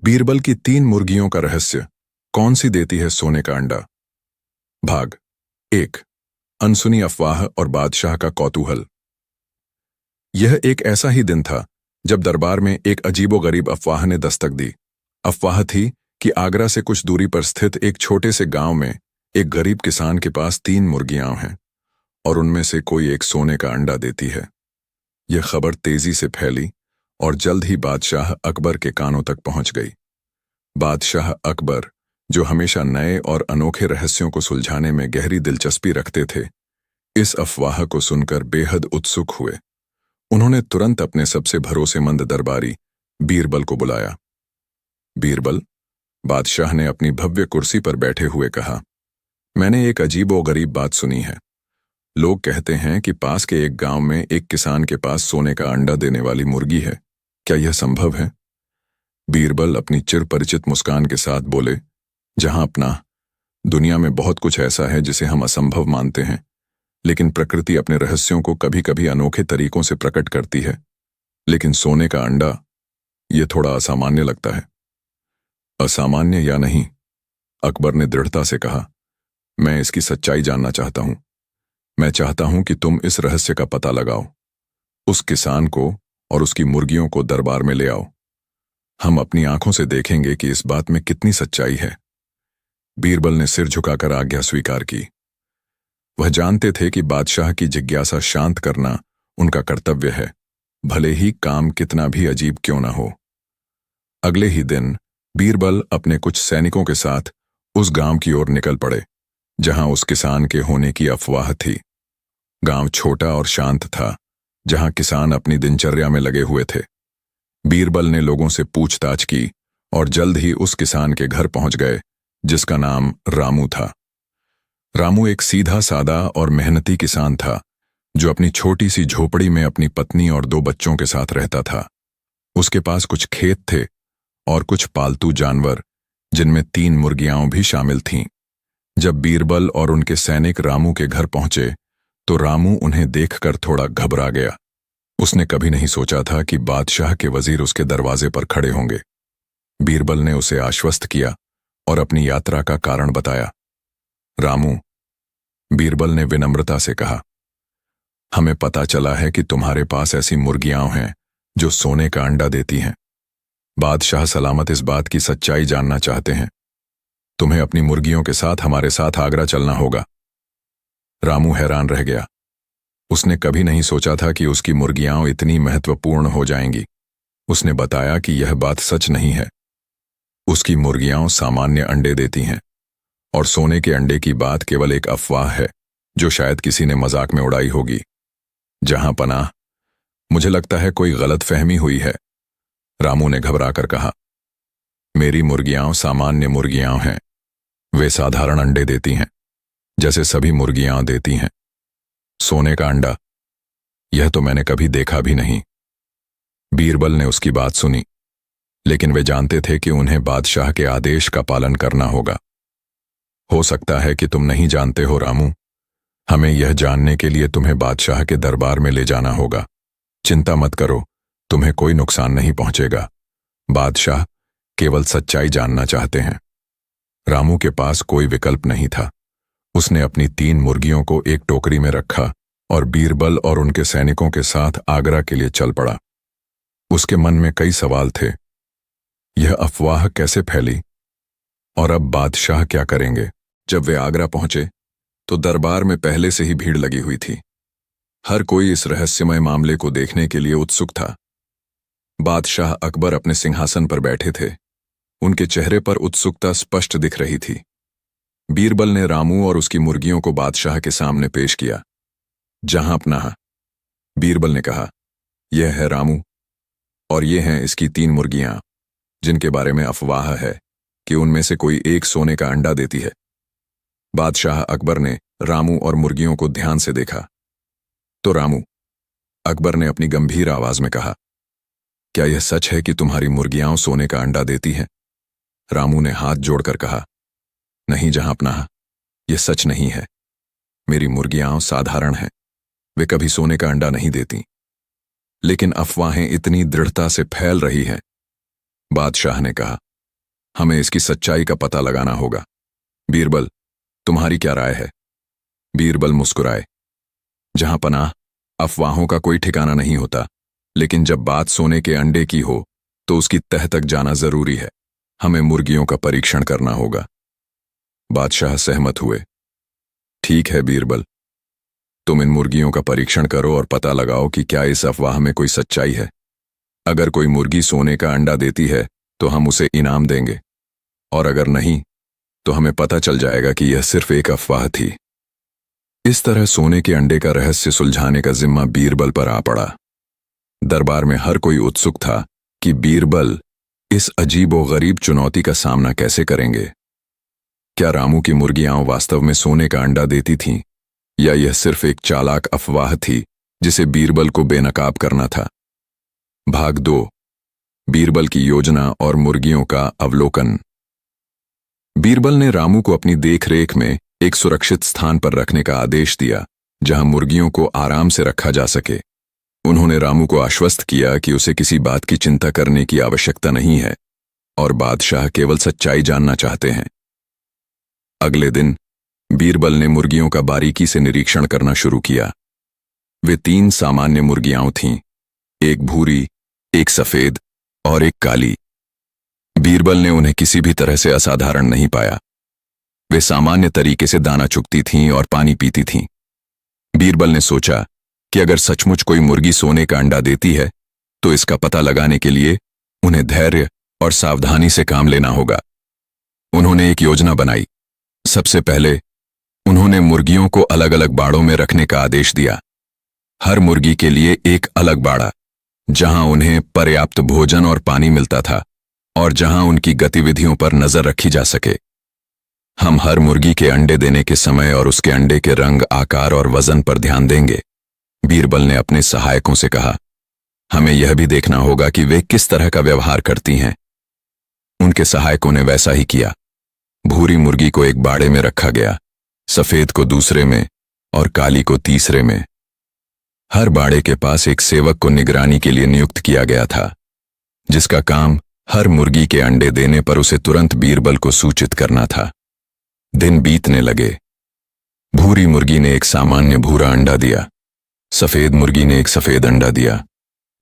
बीरबल की 3 मुर्गियों का रहस्य। कौन सी देती है सोने का अंडा? भाग 1। अनसुनी अफवाह और बादशाह का कौतूहल। यह एक ऐसा ही दिन था जब दरबार में एक अजीबोगरीब अफवाह ने दस्तक दी। अफवाह थी कि आगरा से कुछ दूरी पर स्थित एक छोटे से गांव में एक गरीब किसान के पास 3 मुर्गियां हैं और उनमें से कोई एक सोने का अंडा देती है। यह खबर तेजी से फैली और जल्द ही बादशाह अकबर के कानों तक पहुंच गई। बादशाह अकबर, जो हमेशा नए और अनोखे रहस्यों को सुलझाने में गहरी दिलचस्पी रखते थे, इस अफवाह को सुनकर बेहद उत्सुक हुए। उन्होंने तुरंत अपने सबसे भरोसेमंद दरबारी बीरबल को बुलाया। बीरबल, बादशाह ने अपनी भव्य कुर्सी पर बैठे हुए कहा, मैंने एक अजीब और गरीब बात सुनी है। लोग कहते हैं कि पास के एक गांव में एक किसान के पास सोने का अंडा देने वाली मुर्गी है। क्या यह संभव है? बीरबल अपनी चिर परिचित मुस्कान के साथ बोले, जहां अपना, दुनिया में बहुत कुछ ऐसा है जिसे हम असंभव मानते हैं, लेकिन प्रकृति अपने रहस्यों को कभी कभी अनोखे तरीकों से प्रकट करती है। लेकिन सोने का अंडा, यह थोड़ा असामान्य लगता है। असामान्य या नहीं, अकबर ने दृढ़ता से कहा, मैं इसकी सच्चाई जानना चाहता हूं। मैं चाहता हूं कि तुम इस रहस्य का पता लगाओ। उस किसान को और उसकी मुर्गियों को दरबार में ले आओ। हम अपनी आंखों से देखेंगे कि इस बात में कितनी सच्चाई है। बीरबल ने सिर झुकाकर आज्ञा स्वीकार की। वह जानते थे कि बादशाह की जिज्ञासा शांत करना उनका कर्तव्य है, भले ही काम कितना भी अजीब क्यों न हो। अगले ही दिन बीरबल अपने कुछ सैनिकों के साथ उस गांव की ओर निकल पड़े जहां उस किसान के होने की अफवाह थी। गांव छोटा और शांत था, जहां किसान अपनी दिनचर्या में लगे हुए थे। बीरबल ने लोगों से पूछताछ की और जल्द ही उस किसान के घर पहुंच गए जिसका नाम रामू था। रामू एक सीधा सादा और मेहनती किसान था जो अपनी छोटी सी झोपड़ी में अपनी पत्नी और 2 बच्चों के साथ रहता था। उसके पास कुछ खेत थे और कुछ पालतू जानवर, जिनमें 3 मुर्गियां भी शामिल थीं। जब बीरबल और उनके सैनिक रामू के घर पहुंचे तो रामू उन्हें देखकर थोड़ा घबरा गया। उसने कभी नहीं सोचा था कि बादशाह के वजीर उसके दरवाजे पर खड़े होंगे। बीरबल ने उसे आश्वस्त किया और अपनी यात्रा का कारण बताया। रामू, बीरबल ने विनम्रता से कहा, हमें पता चला है कि तुम्हारे पास ऐसी मुर्गियां हैं जो सोने का अंडा देती हैं। बादशाह सलामत इस बात की सच्चाई जानना चाहते हैं। तुम्हें अपनी मुर्गियों के साथ हमारे साथ आगरा चलना होगा। रामू हैरान रह गया। उसने कभी नहीं सोचा था कि उसकी मुर्गियां इतनी महत्वपूर्ण हो जाएंगी। उसने बताया कि यह बात सच नहीं है। उसकी मुर्गियां सामान्य अंडे देती हैं और सोने के अंडे की बात केवल एक अफवाह है जो शायद किसी ने मजाक में उड़ाई होगी। जहां पनाह, मुझे लगता है कोई गलतफहमी हुई है, रामू ने घबराकर कहा। मेरी मुर्गियां सामान्य मुर्गियां हैं। वे साधारण अंडे देती हैं, जैसे सभी मुर्गियां देती हैं। सोने का अंडा, यह तो मैंने कभी देखा भी नहीं। बीरबल ने उसकी बात सुनी, लेकिन वे जानते थे कि उन्हें बादशाह के आदेश का पालन करना होगा। हो सकता है कि तुम नहीं जानते हो रामू। हमें यह जानने के लिए तुम्हें बादशाह के दरबार में ले जाना होगा। चिंता मत करो, तुम्हें कोई नुकसान नहीं पहुंचेगा। बादशाह केवल सच्चाई जानना चाहते हैं। रामू के पास कोई विकल्प नहीं था। उसने अपनी 3 मुर्गियों को एक टोकरी में रखा और बीरबल और उनके सैनिकों के साथ आगरा के लिए चल पड़ा। उसके मन में कई सवाल थे। यह अफवाह कैसे फैली और अब बादशाह क्या करेंगे? जब वे आगरा पहुंचे तो दरबार में पहले से ही भीड़ लगी हुई थी। हर कोई इस रहस्यमय मामले को देखने के लिए उत्सुक था। बादशाह अकबर अपने सिंहासन पर बैठे थे। उनके चेहरे पर उत्सुकता स्पष्ट दिख रही थी। बीरबल ने रामू और उसकी मुर्गियों को बादशाह के सामने पेश किया। जहां अपना, बीरबल ने कहा, यह है रामू और ये हैं इसकी 3 मुर्गियां, जिनके बारे में अफवाह है कि उनमें से कोई एक सोने का अंडा देती है। बादशाह अकबर ने रामू और मुर्गियों को ध्यान से देखा। तो रामू, अकबर ने अपनी गंभीर आवाज में कहा, क्या यह सच है कि तुम्हारी मुर्गियां सोने का अंडा देती हैं? रामू ने हाथ जोड़कर कहा, नहीं जहां अपना, यह सच नहीं है। मेरी मुर्गियां साधारण हैं, वे कभी सोने का अंडा नहीं देती। लेकिन अफवाहें इतनी दृढ़ता से फैल रही हैं। बादशाह ने कहा, हमें इसकी सच्चाई का पता लगाना होगा। बीरबल, तुम्हारी क्या राय है? बीरबल मुस्कुराए। जहां पनाह, अफवाहों का कोई ठिकाना नहीं होता, लेकिन जब बात सोने के अंडे की हो तो उसकी तह तक जाना जरूरी है। हमें मुर्गियों का परीक्षण करना होगा। बादशाह सहमत हुए। ठीक है बीरबल, तुम इन मुर्गियों का परीक्षण करो और पता लगाओ कि क्या इस अफवाह में कोई सच्चाई है। अगर कोई मुर्गी सोने का अंडा देती है तो हम उसे इनाम देंगे, और अगर नहीं तो हमें पता चल जाएगा कि यह सिर्फ एक अफवाह थी। इस तरह सोने के अंडे का रहस्य सुलझाने का जिम्मा बीरबल पर आ पड़ा। दरबार में हर कोई उत्सुक था कि बीरबल इस अजीबोगरीब चुनौती का सामना कैसे करेंगे। क्या रामू की मुर्गियां वास्तव में सोने का अंडा देती थीं, या यह सिर्फ एक चालाक अफवाह थी जिसे बीरबल को बेनकाब करना था? भाग 2, बीरबल की योजना और मुर्गियों का अवलोकन। बीरबल ने रामू को अपनी देखरेख में एक सुरक्षित स्थान पर रखने का आदेश दिया, जहां मुर्गियों को आराम से रखा जा सके। उन्होंने रामू को आश्वस्त किया कि उसे किसी बात की चिंता करने की आवश्यकता नहीं है और बादशाह केवल सच्चाई जानना चाहते हैं। अगले दिन बीरबल ने मुर्गियों का बारीकी से निरीक्षण करना शुरू किया। वे 3 सामान्य मुर्गियां थीं, एक भूरी, एक सफेद और एक काली। बीरबल ने उन्हें किसी भी तरह से असाधारण नहीं पाया। वे सामान्य तरीके से दाना चुगती थीं और पानी पीती थीं। बीरबल ने सोचा कि अगर सचमुच कोई मुर्गी सोने का अंडा देती है तो इसका पता लगाने के लिए उन्हें धैर्य और सावधानी से काम लेना होगा। उन्होंने एक योजना बनाई। सबसे पहले उन्होंने मुर्गियों को अलग अलग बाड़ों में रखने का आदेश दिया। हर मुर्गी के लिए एक अलग बाड़ा, जहां उन्हें पर्याप्त भोजन और पानी मिलता था और जहां उनकी गतिविधियों पर नजर रखी जा सके। हम हर मुर्गी के अंडे देने के समय और उसके अंडे के रंग, आकार और वजन पर ध्यान देंगे, बीरबल ने अपने सहायकों से कहा। हमें यह भी देखना होगा कि वे किस तरह का व्यवहार करती हैं। उनके सहायकों ने वैसा ही किया। भूरी मुर्गी को एक बाड़े में रखा गया, सफेद को दूसरे में और काली को तीसरे में। हर बाड़े के पास एक सेवक को निगरानी के लिए नियुक्त किया गया था, जिसका काम हर मुर्गी के अंडे देने पर उसे तुरंत बीरबल को सूचित करना था। दिन बीतने लगे। भूरी मुर्गी ने एक सामान्य भूरा अंडा दिया, सफेद मुर्गी ने एक सफेद अंडा दिया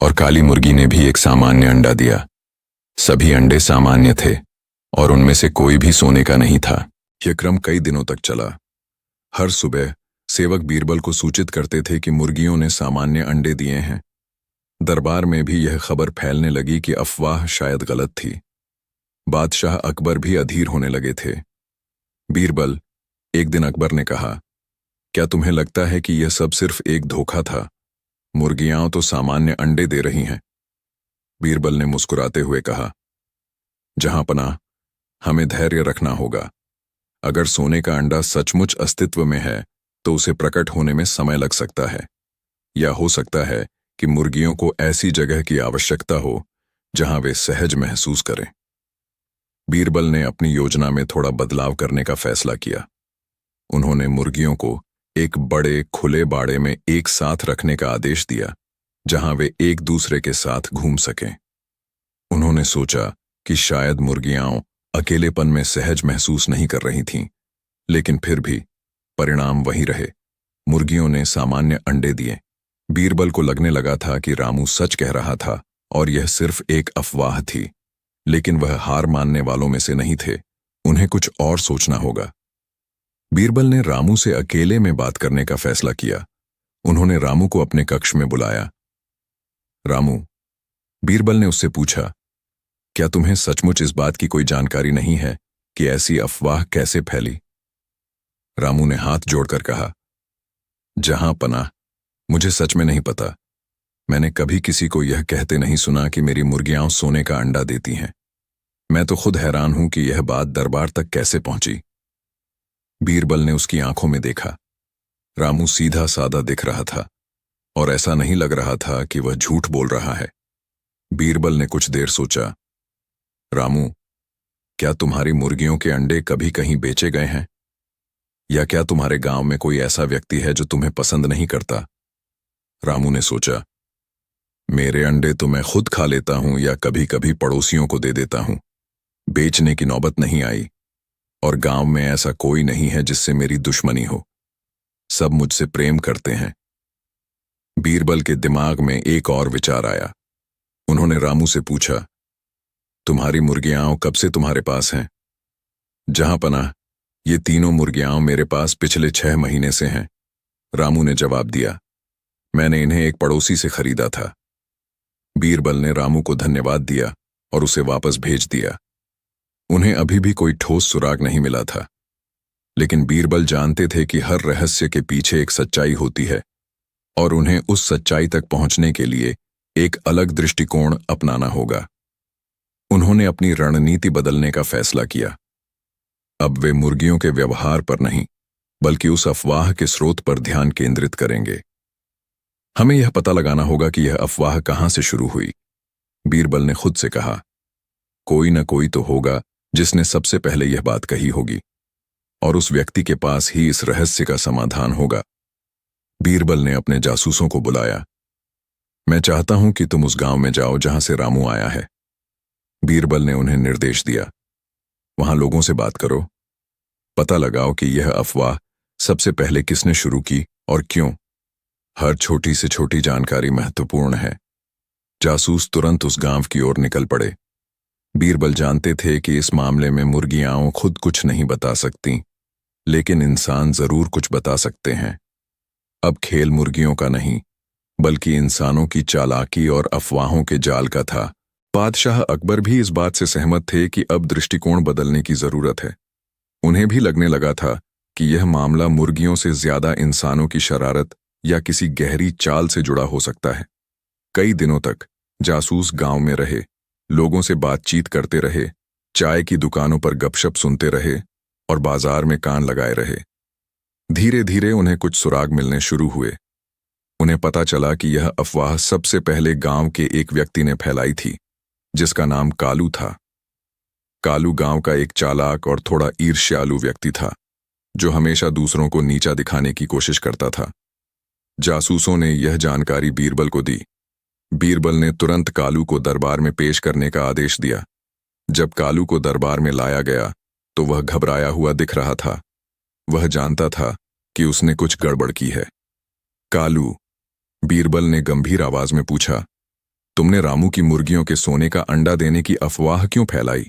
और काली मुर्गी ने भी एक सामान्य अंडा दिया। सभी अंडे सामान्य थे और उनमें से कोई भी सोने का नहीं था। यह क्रम कई दिनों तक चला। हर सुबह सेवक बीरबल को सूचित करते थे कि मुर्गियों ने सामान्य अंडे दिए हैं। दरबार में भी यह खबर फैलने लगी कि अफवाह शायद गलत थी। बादशाह अकबर भी अधीर होने लगे थे। बीरबल, एक दिन अकबर ने कहा, क्या तुम्हें लगता है कि यह सब सिर्फ एक धोखा था? मुर्गियां तो सामान्य अंडे दे रही हैं। बीरबल ने मुस्कुराते हुए कहा, जहां पनाह, हमें धैर्य रखना होगा। अगर सोने का अंडा सचमुच अस्तित्व में है तो उसे प्रकट होने में समय लग सकता है, या हो सकता है कि मुर्गियों को ऐसी जगह की आवश्यकता हो जहां वे सहज महसूस करें। बीरबल ने अपनी योजना में थोड़ा बदलाव करने का फैसला किया। उन्होंने मुर्गियों को एक बड़े खुले बाड़े में एक साथ रखने का आदेश दिया, जहां वे एक दूसरे के साथ घूम सकें। उन्होंने सोचा कि शायद मुर्गियां अकेलेपन में सहज महसूस नहीं कर रही थीं, लेकिन फिर भी परिणाम वही रहे। मुर्गियों ने सामान्य अंडे दिए। बीरबल को लगने लगा था कि रामू सच कह रहा था और यह सिर्फ एक अफवाह थी, लेकिन वह हार मानने वालों में से नहीं थे। उन्हें कुछ और सोचना होगा। बीरबल ने रामू से अकेले में बात करने का फैसला किया। उन्होंने रामू को अपने कक्ष में बुलाया। रामू, बीरबल ने उससे पूछा, क्या तुम्हें सचमुच इस बात की कोई जानकारी नहीं है कि ऐसी अफवाह कैसे फैली? रामू ने हाथ जोड़कर कहा, जहां पनाह, मुझे सच में नहीं पता। मैंने कभी किसी को यह कहते नहीं सुना कि मेरी मुर्गियां सोने का अंडा देती हैं। मैं तो खुद हैरान हूं कि यह बात दरबार तक कैसे पहुंची। बीरबल ने उसकी आंखों में देखा। रामू सीधा सादा दिख रहा था और ऐसा नहीं लग रहा था कि वह झूठ बोल रहा है। बीरबल ने कुछ देर सोचा। रामू, क्या तुम्हारी मुर्गियों के अंडे कभी कहीं बेचे गए हैं? या क्या तुम्हारे गांव में कोई ऐसा व्यक्ति है जो तुम्हें पसंद नहीं करता? रामू ने सोचा, मेरे अंडे तो मैं खुद खा लेता हूं या कभी कभी पड़ोसियों को दे देता हूं। बेचने की नौबत नहीं आई, और गांव में ऐसा कोई नहीं है जिससे मेरी दुश्मनी हो। सब मुझसे प्रेम करते हैं। बीरबल के दिमाग में एक और विचार आया। उन्होंने रामू से पूछा, तुम्हारी मुर्गियां कब से तुम्हारे पास हैं? जहां पनाह, ये तीनों मुर्गियां मेरे पास पिछले 6 महीने से हैं, रामू ने जवाब दिया। मैंने इन्हें एक पड़ोसी से खरीदा था। बीरबल ने रामू को धन्यवाद दिया और उसे वापस भेज दिया। उन्हें अभी भी कोई ठोस सुराग नहीं मिला था, लेकिन बीरबल जानते थे कि हर रहस्य के पीछे एक सच्चाई होती है, और उन्हें उस सच्चाई तक पहुंचने के लिए एक अलग दृष्टिकोण अपनाना होगा। उन्होंने अपनी रणनीति बदलने का फैसला किया। अब वे मुर्गियों के व्यवहार पर नहीं, बल्कि उस अफवाह के स्रोत पर ध्यान केंद्रित करेंगे। हमें यह पता लगाना होगा कि यह अफवाह कहां से शुरू हुई। बीरबल ने खुद से कहा, कोई न कोई तो होगा जिसने सबसे पहले यह बात कही होगी, और उस व्यक्ति के पास ही इस रहस्य का समाधान होगा। बीरबल ने अपने जासूसों को बुलाया। मैं चाहता हूं कि तुम उस गांव में जाओ जहां से रामू आया है। बीरबल ने उन्हें निर्देश दिया। वहां लोगों से बात करो, पता लगाओ कि यह अफवाह सबसे पहले किसने शुरू की और क्यों। हर छोटी से छोटी जानकारी महत्वपूर्ण है। जासूस तुरंत उस गांव की ओर निकल पड़े। बीरबल जानते थे कि इस मामले में मुर्गियां खुद कुछ नहीं बता सकती, लेकिन इंसान जरूर कुछ बता सकते हैं। अब खेल मुर्गियों का नहीं, बल्कि इंसानों की चालाकी और अफवाहों के जाल का था। बादशाह अकबर भी इस बात से सहमत थे कि अब दृष्टिकोण बदलने की जरूरत है। उन्हें भी लगने लगा था कि यह मामला मुर्गियों से ज्यादा इंसानों की शरारत या किसी गहरी चाल से जुड़ा हो सकता है। कई दिनों तक जासूस गांव में रहे, लोगों से बातचीत करते रहे, चाय की दुकानों पर गपशप सुनते रहे और बाजार में कान लगाए रहे। धीरे धीरे उन्हें कुछ सुराग मिलने शुरू हुए। उन्हें पता चला कि यह अफवाह सबसे पहले गांव के एक व्यक्ति ने फैलाई थी, जिसका नाम कालू था। कालू गांव का एक चालाक और थोड़ा ईर्ष्यालु व्यक्ति था, जो हमेशा दूसरों को नीचा दिखाने की कोशिश करता था। जासूसों ने यह जानकारी बीरबल को दी। बीरबल ने तुरंत कालू को दरबार में पेश करने का आदेश दिया। जब कालू को दरबार में लाया गया तो वह घबराया हुआ दिख रहा था। वह जानता था कि उसने कुछ गड़बड़ की है। कालू, बीरबल ने गंभीर आवाज में पूछा, तुमने रामू की मुर्गियों के सोने का अंडा देने की अफवाह क्यों फैलाई?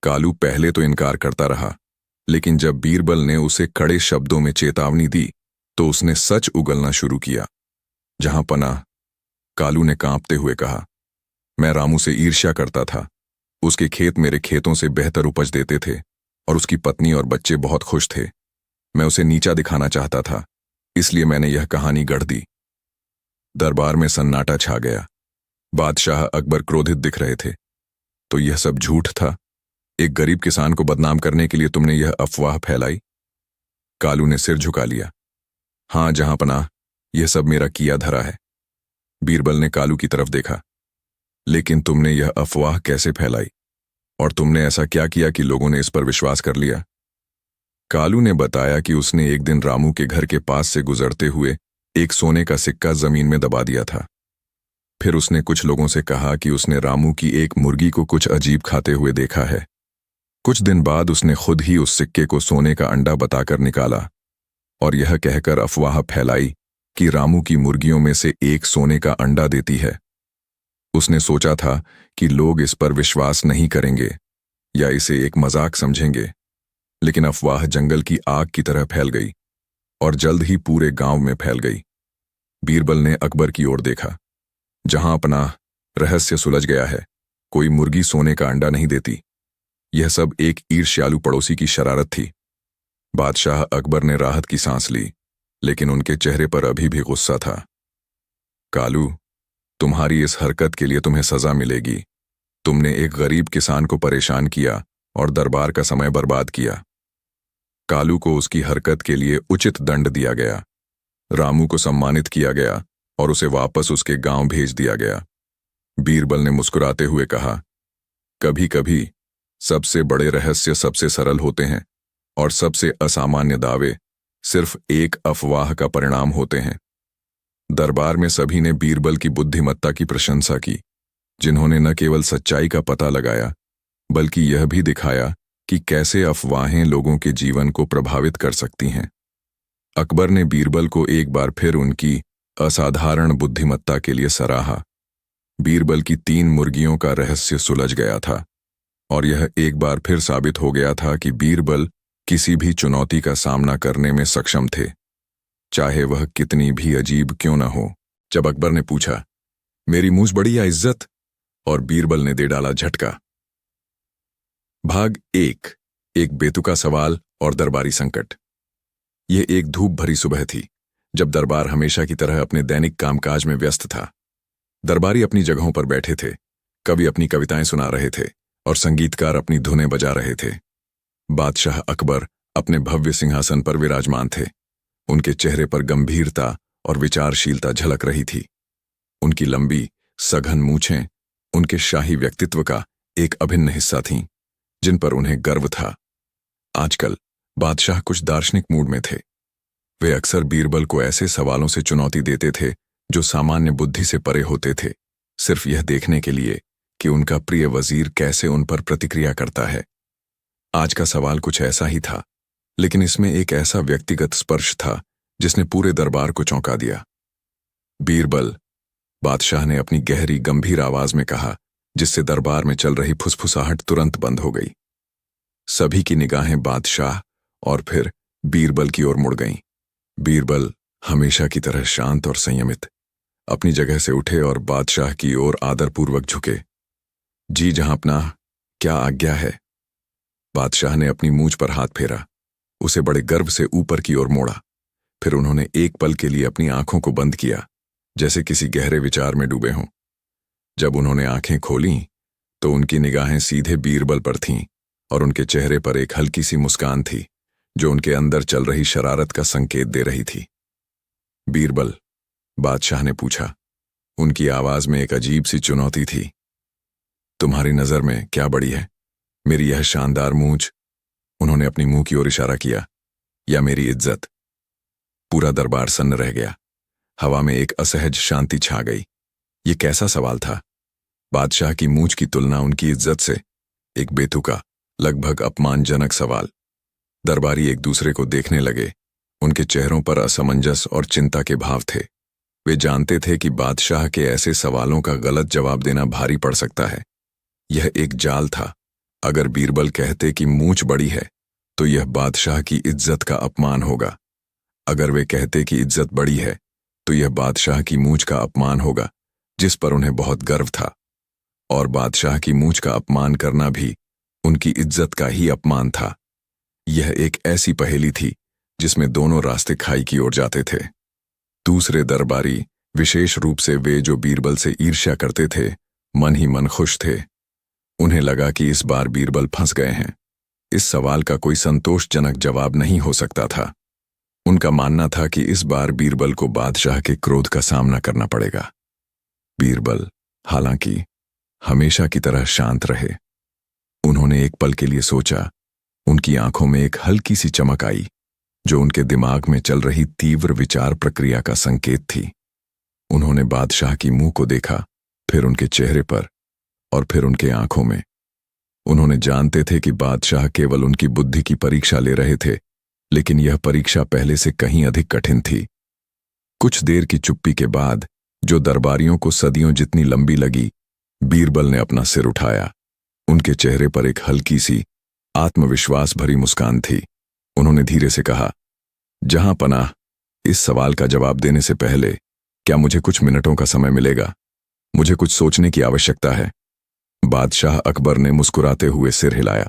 कालू पहले तो इनकार करता रहा, लेकिन जब बीरबल ने उसे कड़े शब्दों में चेतावनी दी तो उसने सच उगलना शुरू किया। जहां पनाह, कालू ने कांपते हुए कहा, मैं रामू से ईर्ष्या करता था। उसके खेत मेरे खेतों से बेहतर उपज देते थे और उसकी पत्नी और बच्चे बहुत खुश थे। मैं उसे नीचा दिखाना चाहता था, इसलिए मैंने यह कहानी गढ़ दी। दरबार में सन्नाटा छा गया। बादशाह अकबर क्रोधित दिख रहे थे। तो यह सब झूठ था? एक गरीब किसान को बदनाम करने के लिए तुमने यह अफवाह फैलाई? कालू ने सिर झुका लिया। हां जहां पनाह, यह सब मेरा किया धरा है। बीरबल ने कालू की तरफ देखा। लेकिन तुमने यह अफवाह कैसे फैलाई, और तुमने ऐसा क्या किया कि लोगों ने इस पर विश्वास कर लिया? कालू ने बताया कि उसने एक दिन रामू के घर के पास से गुजरते हुए एक सोने का सिक्का जमीन में दबा दिया था। फिर उसने कुछ लोगों से कहा कि उसने रामू की एक मुर्गी को कुछ अजीब खाते हुए देखा है। कुछ दिन बाद उसने खुद ही उस सिक्के को सोने का अंडा बताकर निकाला और यह कहकर अफवाह फैलाई कि रामू की मुर्गियों में से एक सोने का अंडा देती है। उसने सोचा था कि लोग इस पर विश्वास नहीं करेंगे या इसे एक मजाक समझेंगे, लेकिन अफवाह जंगल की आग की तरह फैल गई और जल्द ही पूरे गांव में फैल गई। बीरबल ने अकबर की ओर देखा। जहां अपना रहस्य सुलझ गया है, कोई मुर्गी सोने का अंडा नहीं देती। यह सब एक ईर्ष्यालु पड़ोसी की शरारत थी। बादशाह अकबर ने राहत की सांस ली, लेकिन उनके चेहरे पर अभी भी गुस्सा था। कालू, तुम्हारी इस हरकत के लिए तुम्हें सजा मिलेगी। तुमने एक गरीब किसान को परेशान किया और दरबार का समय बर्बाद किया। कालू को उसकी हरकत के लिए उचित दंड दिया गया। रामू को सम्मानित किया गया और उसे वापस उसके गांव भेज दिया गया। बीरबल ने मुस्कुराते हुए कहा, कभी कभी सबसे बड़े रहस्य सबसे सरल होते हैं और सबसे असामान्य दावे सिर्फ एक अफवाह का परिणाम होते हैं। दरबार में सभी ने बीरबल की बुद्धिमत्ता की प्रशंसा की, जिन्होंने न केवल सच्चाई का पता लगाया, बल्कि यह भी दिखाया कि कैसे अफवाहें लोगों के जीवन को प्रभावित कर सकती हैं। अकबर ने बीरबल को एक बार फिर उनकी असाधारण बुद्धिमत्ता के लिए सराहा। बीरबल की 3 मुर्गियों का रहस्य सुलझ गया था, और यह एक बार फिर साबित हो गया था कि बीरबल किसी भी चुनौती का सामना करने में सक्षम थे, चाहे वह कितनी भी अजीब क्यों न हो। जब अकबर ने पूछा, मेरी मूछ बड़ी या इज्जत, और बीरबल ने दे डाला झटका। भाग 1, एक बेतुका सवाल और दरबारी संकट। यह एक धूप भरी सुबह थी, जब दरबार हमेशा की तरह अपने दैनिक कामकाज में व्यस्त था। दरबारी अपनी जगहों पर बैठे थे, कवि अपनी कविताएं सुना रहे थे और संगीतकार अपनी धुनें बजा रहे थे। बादशाह अकबर अपने भव्य सिंहासन पर विराजमान थे। उनके चेहरे पर गंभीरता और विचारशीलता झलक रही थी। उनकी लंबी, सघन मूछें उनके शाही व्यक्तित्व का एक अभिन्न हिस्सा थीं, जिन पर उन्हें गर्व था। आजकल बादशाह कुछ दार्शनिक मूड में थे। वे अक्सर बीरबल को ऐसे सवालों से चुनौती देते थे जो सामान्य बुद्धि से परे होते थे, सिर्फ यह देखने के लिए कि उनका प्रिय वजीर कैसे उन पर प्रतिक्रिया करता है। आज का सवाल कुछ ऐसा ही था, लेकिन इसमें एक ऐसा व्यक्तिगत स्पर्श था जिसने पूरे दरबार को चौंका दिया। बीरबल, बादशाह ने अपनी गहरी गंभीर आवाज में कहा, जिससे दरबार में चल रही फुसफुसाहट तुरंत बंद हो गई। सभी की निगाहें बादशाह और फिर बीरबल की ओर मुड़ गईं। बीरबल, हमेशा की तरह शांत और संयमित, अपनी जगह से उठे और बादशाह की ओर आदरपूर्वक झुके। जी जहांपनाह, क्या आज्ञा है? बादशाह ने अपनी मूंछ पर हाथ फेरा, उसे बड़े गर्व से ऊपर की ओर मोड़ा। फिर उन्होंने एक पल के लिए अपनी आंखों को बंद किया, जैसे किसी गहरे विचार में डूबे हों। जब उन्होंने आंखें खोलीं, तो उनकी निगाहें सीधे बीरबल पर थीं और उनके चेहरे पर एक हल्की सी मुस्कान थी, जो उनके अंदर चल रही शरारत का संकेत दे रही थी। बीरबल, बादशाह ने पूछा। उनकी आवाज में एक अजीब सी चुनौती थी। तुम्हारी नजर में क्या बड़ी है, मेरी यह शानदार मूंछ, उन्होंने अपनी मुंह की ओर इशारा किया, या मेरी इज्जत? पूरा दरबार सन्न रह गया। हवा में एक असहज शांति छा गई। ये कैसा सवाल था? बादशाह की मूंछ की तुलना उनकी इज्जत से, एक बेतुका, लगभग अपमानजनक सवाल। दरबारी एक दूसरे को देखने लगे। उनके चेहरों पर असमंजस और चिंता के भाव थे। वे जानते थे कि बादशाह के ऐसे सवालों का गलत जवाब देना भारी पड़ सकता है। यह एक जाल था। अगर बीरबल कहते कि मूंछ बड़ी है, तो यह बादशाह की इज्जत का अपमान होगा। अगर वे कहते कि इज्जत बड़ी है, तो यह बादशाह की मूंछ का अपमान होगा, जिस पर उन्हें बहुत गर्व था। और बादशाह की मूंछ का अपमान करना भी उनकी इज्जत का ही अपमान था। यह एक ऐसी पहेली थी जिसमें दोनों रास्ते खाई की ओर जाते थे। दूसरे दरबारी, विशेष रूप से वे जो बीरबल से ईर्ष्या करते थे, मन ही मन खुश थे। उन्हें लगा कि इस बार बीरबल फंस गए हैं। इस सवाल का कोई संतोषजनक जवाब नहीं हो सकता था। उनका मानना था कि इस बार बीरबल को बादशाह के क्रोध का सामना करना पड़ेगा। बीरबल, हालांकि, हमेशा की तरह शांत रहे। उन्होंने एक पल के लिए सोचा। उनकी आंखों में एक हल्की सी चमक आई, जो उनके दिमाग में चल रही तीव्र विचार प्रक्रिया का संकेत थी। उन्होंने बादशाह की मुंह को देखा, फिर उनके चेहरे पर, और फिर उनके आंखों में। उन्होंने जानते थे कि बादशाह केवल उनकी बुद्धि की परीक्षा ले रहे थे, लेकिन यह परीक्षा पहले से कहीं अधिक कठिन थी। कुछ देर की चुप्पी के बाद, जो दरबारियों को सदियों जितनी लंबी लगी, बीरबल ने अपना सिर उठाया। उनके चेहरे पर एक हल्की सी, आत्मविश्वास भरी मुस्कान थी। उन्होंने धीरे से कहा, जहां पनाह, इस सवाल का जवाब देने से पहले क्या मुझे कुछ मिनटों का समय मिलेगा? मुझे कुछ सोचने की आवश्यकता है। बादशाह अकबर ने मुस्कुराते हुए सिर हिलाया।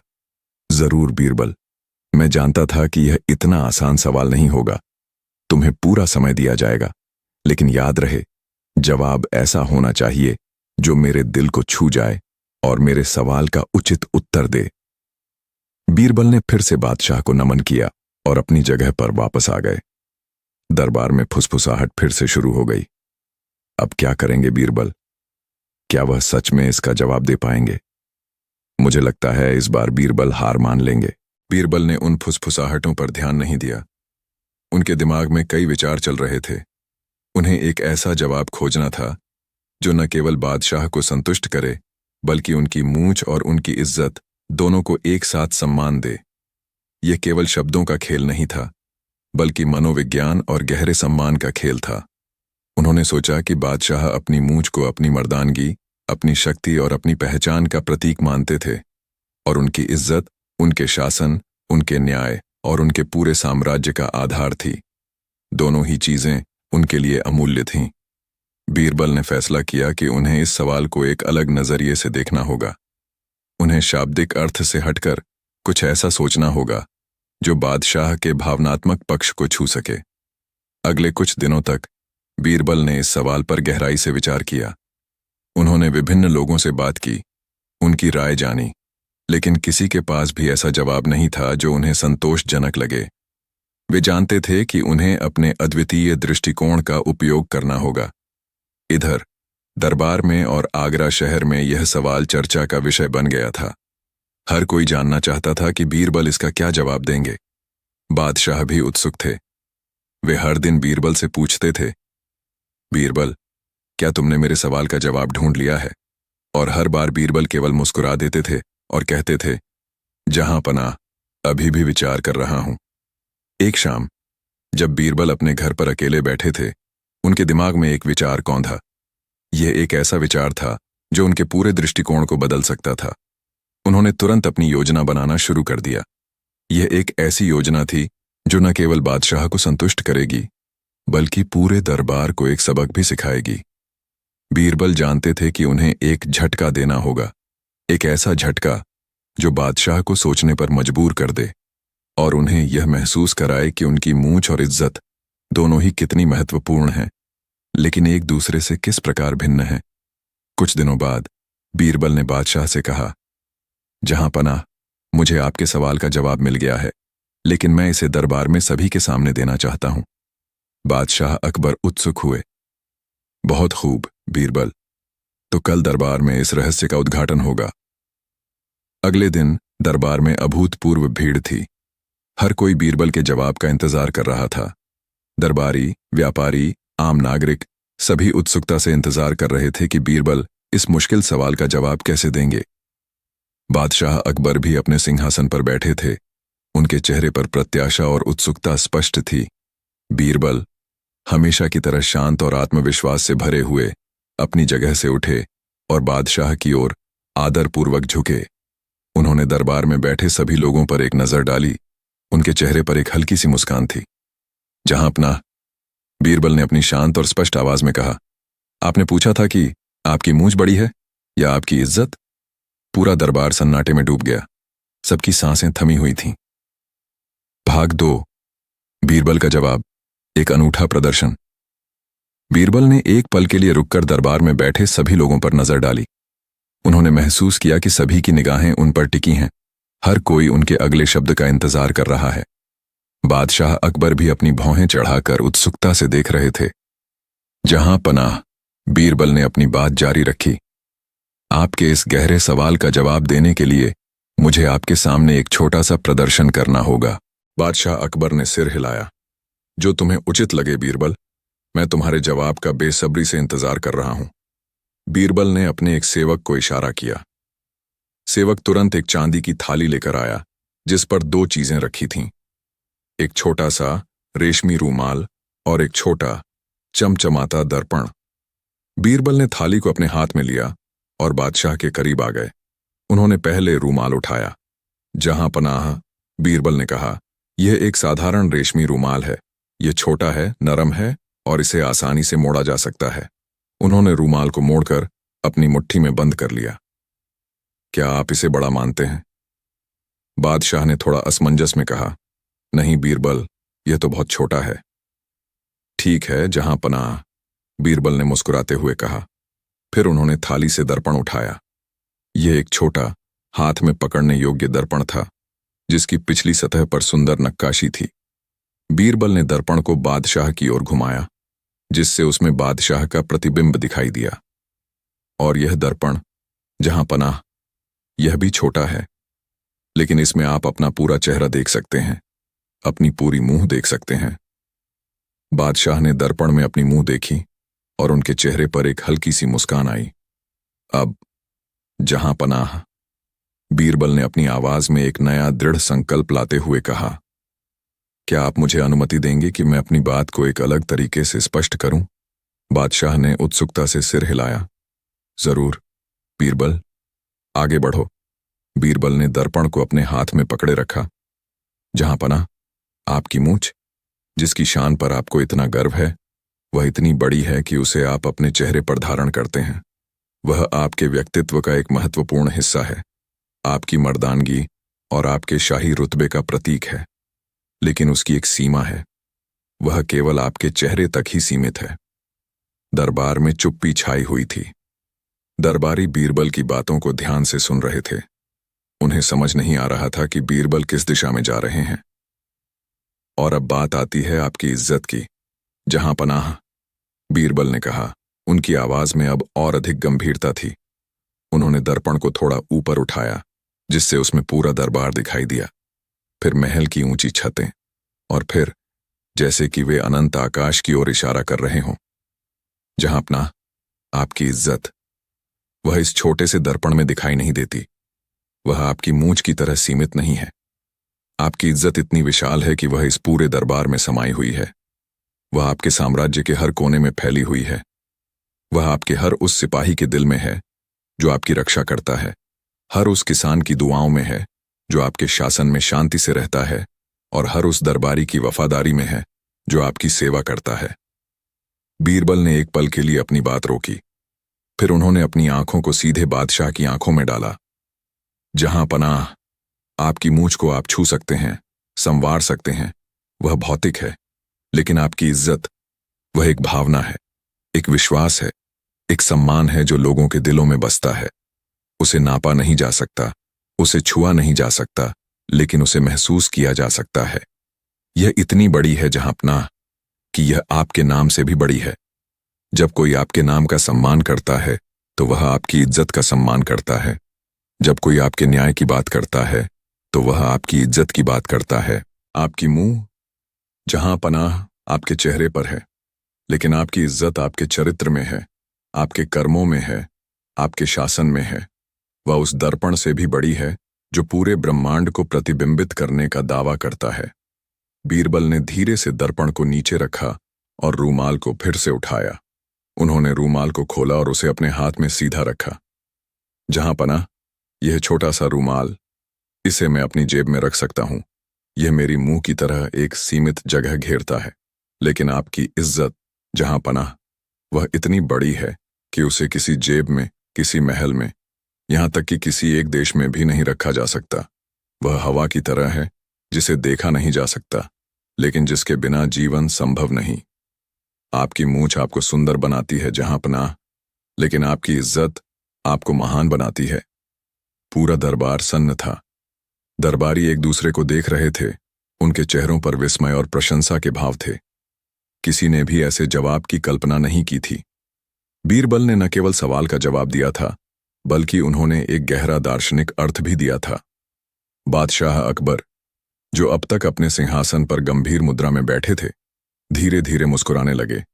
जरूर बीरबल, मैं जानता था कि यह इतना आसान सवाल नहीं होगा। तुम्हें पूरा समय दिया जाएगा, लेकिन याद रहे, जवाब ऐसा होना चाहिए जो मेरे दिल को छू जाए और मेरे सवाल का उचित उत्तर दे। बीरबल ने फिर से बादशाह को नमन किया और अपनी जगह पर वापस आ गए। दरबार में फुसफुसाहट फिर से शुरू हो गई। अब क्या करेंगे बीरबल? क्या वह सच में इसका जवाब दे पाएंगे? मुझे लगता है इस बार बीरबल हार मान लेंगे। बीरबल ने उन फुसफुसाहटों पर ध्यान नहीं दिया। उनके दिमाग में कई विचार चल रहे थे। उन्हें एक ऐसा जवाब खोजना था जो न केवल बादशाह को संतुष्ट करे, बल्कि उनकी मूंछ और उनकी इज्जत दोनों को एक साथ सम्मान दे। यह केवल शब्दों का खेल नहीं था, बल्कि मनोविज्ञान और गहरे सम्मान का खेल था। उन्होंने सोचा कि बादशाह अपनी मूंछ को अपनी मर्दानगी, अपनी शक्ति और अपनी पहचान का प्रतीक मानते थे, और उनकी इज्जत उनके शासन, उनके न्याय और उनके पूरे साम्राज्य का आधार थी। दोनों ही चीजें उनके लिए अमूल्य थीं। बीरबल ने फैसला किया कि उन्हें इस सवाल को एक अलग नजरिए से देखना होगा। उन्हें शाब्दिक अर्थ से हटकर कुछ ऐसा सोचना होगा जो बादशाह के भावनात्मक पक्ष को छू सके। अगले कुछ दिनों तक बीरबल ने इस सवाल पर गहराई से विचार किया। उन्होंने विभिन्न लोगों से बात की, उनकी राय जानी, लेकिन किसी के पास भी ऐसा जवाब नहीं था जो उन्हें संतोषजनक लगे। वे जानते थे कि उन्हें अपने अद्वितीय दृष्टिकोण का उपयोग करना होगा। इधर दरबार में और आगरा शहर में यह सवाल चर्चा का विषय बन गया था। हर कोई जानना चाहता था कि बीरबल इसका क्या जवाब देंगे। बादशाह भी उत्सुक थे। वे हर दिन बीरबल से पूछते थे, बीरबल, क्या तुमने मेरे सवाल का जवाब ढूंढ लिया है? और हर बार बीरबल केवल मुस्कुरा देते थे और कहते थे, जहां पनाह, अभी भी विचार कर रहा हूं। एक शाम जब बीरबल अपने घर पर अकेले बैठे थे, उनके दिमाग में एक विचार कौंधा। यह एक ऐसा विचार था जो उनके पूरे दृष्टिकोण को बदल सकता था। उन्होंने तुरंत अपनी योजना बनाना शुरू कर दिया। यह एक ऐसी योजना थी जो न केवल बादशाह को संतुष्ट करेगी, बल्कि पूरे दरबार को एक सबक भी सिखाएगी। बीरबल जानते थे कि उन्हें एक झटका देना होगा, एक ऐसा झटका जो बादशाह को सोचने पर मजबूर कर दे और उन्हें यह महसूस कराए कि उनकी मूंछ और इज्जत दोनों ही कितनी महत्वपूर्ण हैं, लेकिन एक दूसरे से किस प्रकार भिन्न हैं। कुछ दिनों बाद बीरबल ने बादशाह से कहा, जहां पनाह, मुझे आपके सवाल का जवाब मिल गया है, लेकिन मैं इसे दरबार में सभी के सामने देना चाहता हूं। बादशाह अकबर उत्सुक हुए। बहुत खूब बीरबल, तो कल दरबार में इस रहस्य का उद्घाटन होगा। अगले दिन दरबार में अभूतपूर्व भीड़ थी। हर कोई बीरबल के जवाब का इंतजार कर रहा था। दरबारी, व्यापारी, आम नागरिक सभी उत्सुकता से इंतजार कर रहे थे कि बीरबल इस मुश्किल सवाल का जवाब कैसे देंगे। बादशाह अकबर भी अपने सिंहासन पर बैठे थे। उनके चेहरे पर प्रत्याशा और उत्सुकता स्पष्ट थी। बीरबल हमेशा की तरह शांत और आत्मविश्वास से भरे हुए अपनी जगह से उठे और बादशाह की ओर आदरपूर्वक झुके। उन्होंने दरबार में बैठे सभी लोगों पर एक नजर डाली। उनके चेहरे पर एक हल्की सी मुस्कान थी। जहां पनाह, बीरबल ने अपनी शांत और स्पष्ट आवाज में कहा, आपने पूछा था कि आपकी मूंछ बड़ी है या आपकी इज्जत? पूरा दरबार सन्नाटे में डूब गया। सबकी सांसें थमी हुई थीं। भाग 2, बीरबल का जवाब, एक अनूठा प्रदर्शन। बीरबल ने एक पल के लिए रुककर दरबार में बैठे सभी लोगों पर नजर डाली। उन्होंने महसूस किया कि सभी की निगाहें उन पर टिकी हैं। हर कोई उनके अगले शब्द का इंतजार कर रहा है। बादशाह अकबर भी अपनी भौहें चढ़ाकर उत्सुकता से देख रहे थे। जहां पनाह, बीरबल ने अपनी बात जारी रखी, आपके इस गहरे सवाल का जवाब देने के लिए मुझे आपके सामने एक छोटा सा प्रदर्शन करना होगा। बादशाह अकबर ने सिर हिलाया। जो तुम्हें उचित लगे बीरबल, मैं तुम्हारे जवाब का बेसब्री से इंतजार कर रहा हूं। बीरबल ने अपने एक सेवक को इशारा किया। सेवक तुरंत एक चांदी की थाली लेकर आया, जिस पर 2 चीजें रखी थीं, एक छोटा सा रेशमी रूमाल और एक छोटा चमचमाता दर्पण। बीरबल ने थाली को अपने हाथ में लिया और बादशाह के करीब आ गए। उन्होंने पहले रूमाल उठाया। जहां पनाह, बीरबल ने कहा, यह एक साधारण रेशमी रूमाल है। यह छोटा है, नरम है और इसे आसानी से मोड़ा जा सकता है। उन्होंने रूमाल को मोड़कर अपनी मुट्ठी में बंद कर लिया। क्या आप इसे बड़ा मानते हैं? बादशाह ने थोड़ा असमंजस में कहा, नहीं बीरबल, यह तो बहुत छोटा है। ठीक है जहां पनाह, बीरबल ने मुस्कुराते हुए कहा। फिर उन्होंने थाली से दर्पण उठाया। यह एक छोटा, हाथ में पकड़ने योग्य दर्पण था, जिसकी पिछली सतह पर सुंदर नक्काशी थी। बीरबल ने दर्पण को बादशाह की ओर घुमाया, जिससे उसमें बादशाह का प्रतिबिंब दिखाई दिया। और यह दर्पण, जहां पनाह, यह भी छोटा है, लेकिन इसमें आप अपना पूरा चेहरा देख सकते हैं, अपनी पूरी मुंह देख सकते हैं। बादशाह ने दर्पण में अपनी मुंह देखी और उनके चेहरे पर एक हल्की सी मुस्कान आई। अब जहां पनाह, बीरबल ने अपनी आवाज में एक नया दृढ़ संकल्प लाते हुए कहा, क्या आप मुझे अनुमति देंगे कि मैं अपनी बात को एक अलग तरीके से स्पष्ट करूं? बादशाह ने उत्सुकता से सिर हिलाया। जरूर बीरबल, आगे बढ़ो। बीरबल ने दर्पण को अपने हाथ में पकड़े रखा। जहां पना, आपकी मूंछ, जिसकी शान पर आपको इतना गर्व है, वह इतनी बड़ी है कि उसे आप अपने चेहरे पर धारण करते हैं। वह आपके व्यक्तित्व का एक महत्वपूर्ण हिस्सा है, आपकी मर्दानगी और आपके शाही रुतबे का प्रतीक है। लेकिन उसकी एक सीमा है, वह केवल आपके चेहरे तक ही सीमित है। दरबार में चुप्पी छाई हुई थी। दरबारी बीरबल की बातों को ध्यान से सुन रहे थे। उन्हें समझ नहीं आ रहा था कि बीरबल किस दिशा में जा रहे हैं। और अब बात आती है आपकी इज्जत की, जहां पनाह, बीरबल ने कहा। उनकी आवाज में अब और अधिक गंभीरता थी। उन्होंने दर्पण को थोड़ा ऊपर उठाया, जिससे उसमें पूरा दरबार दिखाई दिया, फिर महल की ऊंची छतें, और फिर जैसे कि वे अनंत आकाश की ओर इशारा कर रहे हों। जहां अपना, आपकी इज्जत, वह इस छोटे से दर्पण में दिखाई नहीं देती। वह आपकी मूंछ की तरह सीमित नहीं है। आपकी इज्जत इतनी विशाल है कि वह इस पूरे दरबार में समाई हुई है। वह आपके साम्राज्य के हर कोने में फैली हुई है। वह आपके हर उस सिपाही के दिल में है जो आपकी रक्षा करता है, हर उस किसान की दुआओं में है जो आपके शासन में शांति से रहता है, और हर उस दरबारी की वफादारी में है जो आपकी सेवा करता है। बीरबल ने एक पल के लिए अपनी बात रोकी, फिर उन्होंने अपनी आंखों को सीधे बादशाह की आंखों में डाला। जहां पनाह, आपकी मूंछ को आप छू सकते हैं, संवार सकते हैं, वह भौतिक है। लेकिन आपकी इज्जत, वह एक भावना है, एक विश्वास है, एक सम्मान है जो लोगों के दिलों में बसता है। उसे नापा नहीं जा सकता, उसे छुआ नहीं जा सकता, लेकिन उसे महसूस किया जा सकता है। यह इतनी बड़ी है जहां अपना, कि यह आपके नाम से भी बड़ी है। जब कोई आपके नाम का सम्मान करता है तो वह आपकी इज्जत का सम्मान करता है। जब कोई आपके न्याय की बात करता है तो वह आपकी इज्जत की बात करता है। आपकी मुंह, जहां पनाह, आपके चेहरे पर है, लेकिन आपकी इज्जत आपके चरित्र में है, आपके कर्मों में है, आपके शासन में है। वह उस दर्पण से भी बड़ी है जो पूरे ब्रह्मांड को प्रतिबिंबित करने का दावा करता है। बीरबल ने धीरे से दर्पण को नीचे रखा और रूमाल को फिर से उठाया। उन्होंने रूमाल को खोला और उसे अपने हाथ में सीधा रखा। जहां पनाह, यह छोटा सा रूमाल, इसे मैं अपनी जेब में रख सकता हूं। यह मेरी मुंह की तरह एक सीमित जगह घेरता है। लेकिन आपकी इज्जत, जहां पनाह, वह इतनी बड़ी है कि उसे किसी जेब में, किसी महल में, यहां तक कि किसी एक देश में भी नहीं रखा जा सकता। वह हवा की तरह है जिसे देखा नहीं जा सकता, लेकिन जिसके बिना जीवन संभव नहीं। आपकी मूंछ आपको सुंदर बनाती है जहां पनाह, लेकिन आपकी इज्जत आपको महान बनाती है। पूरा दरबार सन्न था। दरबारी एक दूसरे को देख रहे थे। उनके चेहरों पर विस्मय और प्रशंसा के भाव थे। किसी ने भी ऐसे जवाब की कल्पना नहीं की थी। बीरबल ने न केवल सवाल का जवाब दिया था, बल्कि उन्होंने एक गहरा दार्शनिक अर्थ भी दिया था। बादशाह अकबर, जो अब तक अपने सिंहासन पर गंभीर मुद्रा में बैठे थे, धीरे धीरे मुस्कुराने लगे।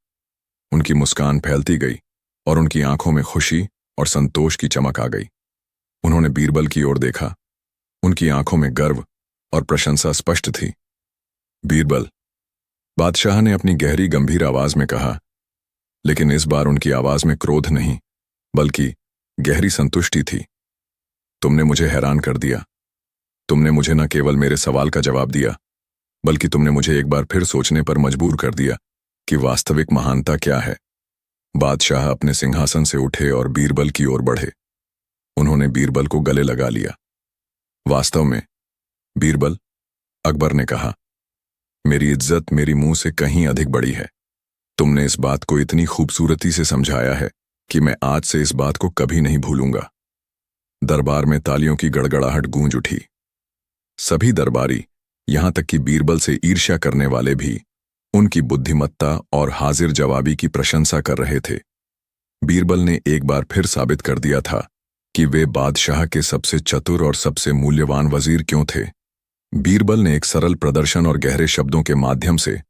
उनकी मुस्कान फैलती गई और उनकी आंखों में खुशी और संतोष की चमक आ गई। उन्होंने बीरबल की ओर देखा। उनकी आंखों में गर्व और प्रशंसा स्पष्ट थी। बीरबल, बादशाह ने अपनी गहरी गंभीर आवाज में कहा, लेकिन इस बार उनकी आवाज में क्रोध नहीं, बल्कि गहरी संतुष्टि थी। तुमने मुझे हैरान कर दिया। तुमने मुझे न केवल मेरे सवाल का जवाब दिया, बल्कि तुमने मुझे एक बार फिर सोचने पर मजबूर कर दिया कि वास्तविक महानता क्या है। बादशाह अपने सिंहासन से उठे और बीरबल की ओर बढ़े। उन्होंने बीरबल को गले लगा लिया। वास्तव में, बीरबल, अकबर ने कहा, मेरी इज्जत मेरी मुंह से कहीं अधिक बड़ी है। तुमने इस बात को इतनी खूबसूरती से समझाया है कि मैं आज से इस बात को कभी नहीं भूलूंगा। दरबार में तालियों की गड़गड़ाहट गूंज उठी। सभी दरबारी, यहां तक कि बीरबल से ईर्ष्या करने वाले भी, उनकी बुद्धिमत्ता और हाजिर जवाबी की प्रशंसा कर रहे थे। बीरबल ने एक बार फिर साबित कर दिया था कि वे बादशाह के सबसे चतुर और सबसे मूल्यवान वजीर क्यों थे। बीरबल ने एक सरल प्रदर्शन और गहरे शब्दों के माध्यम से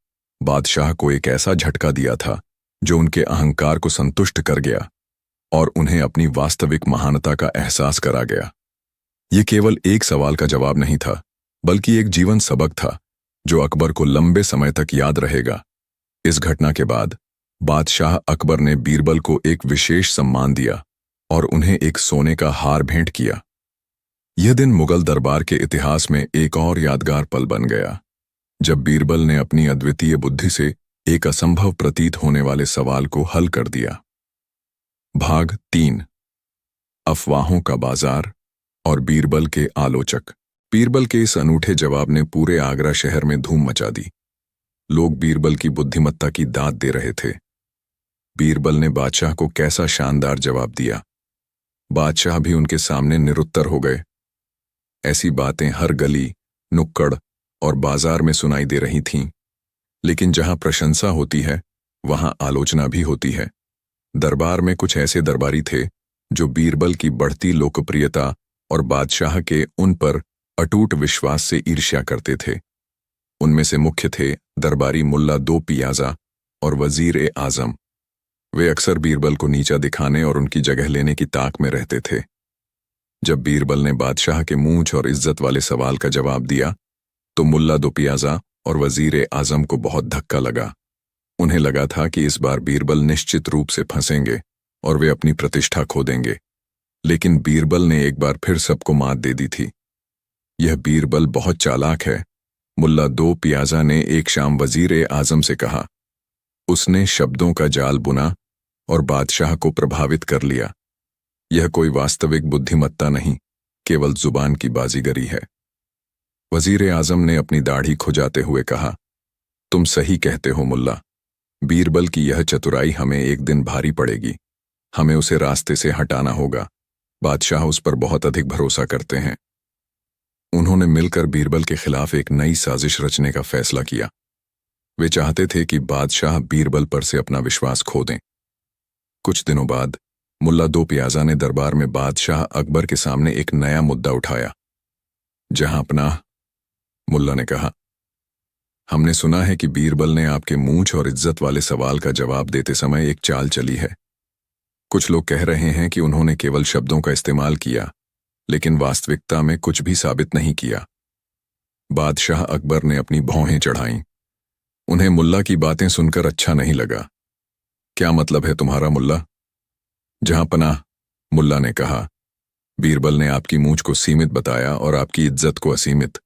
बादशाह को एक ऐसा झटका दिया था जो उनके अहंकार को संतुष्ट कर गया और उन्हें अपनी वास्तविक महानता का एहसास करा गया। ये केवल एक सवाल का जवाब नहीं था, बल्कि एक जीवन सबक था जो अकबर को लंबे समय तक याद रहेगा। इस घटना के बाद बादशाह अकबर ने बीरबल को एक विशेष सम्मान दिया और उन्हें एक सोने का हार भेंट किया। यह दिन मुगल दरबार के इतिहास में एक और यादगार पल बन गया, जब बीरबल ने अपनी अद्वितीय बुद्धि से एक असंभव प्रतीत होने वाले सवाल को हल कर दिया। भाग 3। अफवाहों का बाजार और बीरबल के आलोचक। बीरबल के इस अनूठे जवाब ने पूरे आगरा शहर में धूम मचा दी। लोग बीरबल की बुद्धिमत्ता की दाद दे रहे थे। बीरबल ने बादशाह को कैसा शानदार जवाब दिया। बादशाह भी उनके सामने निरुत्तर हो गए। ऐसी बातें हर गली, नुक्कड़ और बाजार में सुनाई दे रही थीं, लेकिन जहां प्रशंसा होती है वहां आलोचना भी होती है। दरबार में कुछ ऐसे दरबारी थे जो बीरबल की बढ़ती लोकप्रियता और बादशाह के उन पर अटूट विश्वास से ईर्ष्या करते थे। उनमें से मुख्य थे दरबारी मुल्ला दो पियाजा और वजीर आजम। वे अक्सर बीरबल को नीचा दिखाने और उनकी जगह लेने की ताक में रहते थे। जब बीरबल ने बादशाह के मूंछ और इज्जत वाले सवाल का जवाब दिया तो मुल्ला दो पियाजा और वजीर आजम को बहुत धक्का लगा। उन्हें लगा था कि इस बार बीरबल निश्चित रूप से फंसेंगे और वे अपनी प्रतिष्ठा खो देंगे। लेकिन बीरबल ने एक बार फिर सबको मात दे दी थी। यह बीरबल बहुत चालाक है, मुल्ला दो पियाजा ने एक शाम वजीर आजम से कहा। उसने शब्दों का जाल बुना और बादशाह को प्रभावित कर लिया। यह कोई वास्तविक बुद्धिमत्ता नहीं, केवल जुबान की बाजीगरी है। वजीर आजम ने अपनी दाढ़ी खुजाते हुए कहा, तुम सही कहते हो मुल्ला। बीरबल की यह चतुराई हमें एक दिन भारी पड़ेगी। हमें उसे रास्ते से हटाना होगा। बादशाह उस पर बहुत अधिक भरोसा करते हैं। उन्होंने मिलकर बीरबल के खिलाफ एक नई साजिश रचने का फैसला किया। वे चाहते थे कि बादशाह बीरबल पर से अपना विश्वास खो दें। कुछ दिनों बाद मुल्ला दो पियाजा ने दरबार में बादशाह अकबर के सामने एक नया मुद्दा उठाया। जहां पनाह, मुल्ला ने कहा, हमने सुना है कि बीरबल ने आपके मूंछ और इज्जत वाले सवाल का जवाब देते समय एक चाल चली है। कुछ लोग कह रहे हैं कि उन्होंने केवल शब्दों का इस्तेमाल किया, लेकिन वास्तविकता में कुछ भी साबित नहीं किया। बादशाह अकबर ने अपनी भौहें चढ़ाईं। उन्हें मुल्ला की बातें सुनकर अच्छा नहीं लगा। क्या मतलब है तुम्हारा मुल्ला? जहां पनाह, मुल्ला ने कहा, बीरबल ने आपकी मूंछ को सीमित बताया और आपकी इज्जत को असीमित।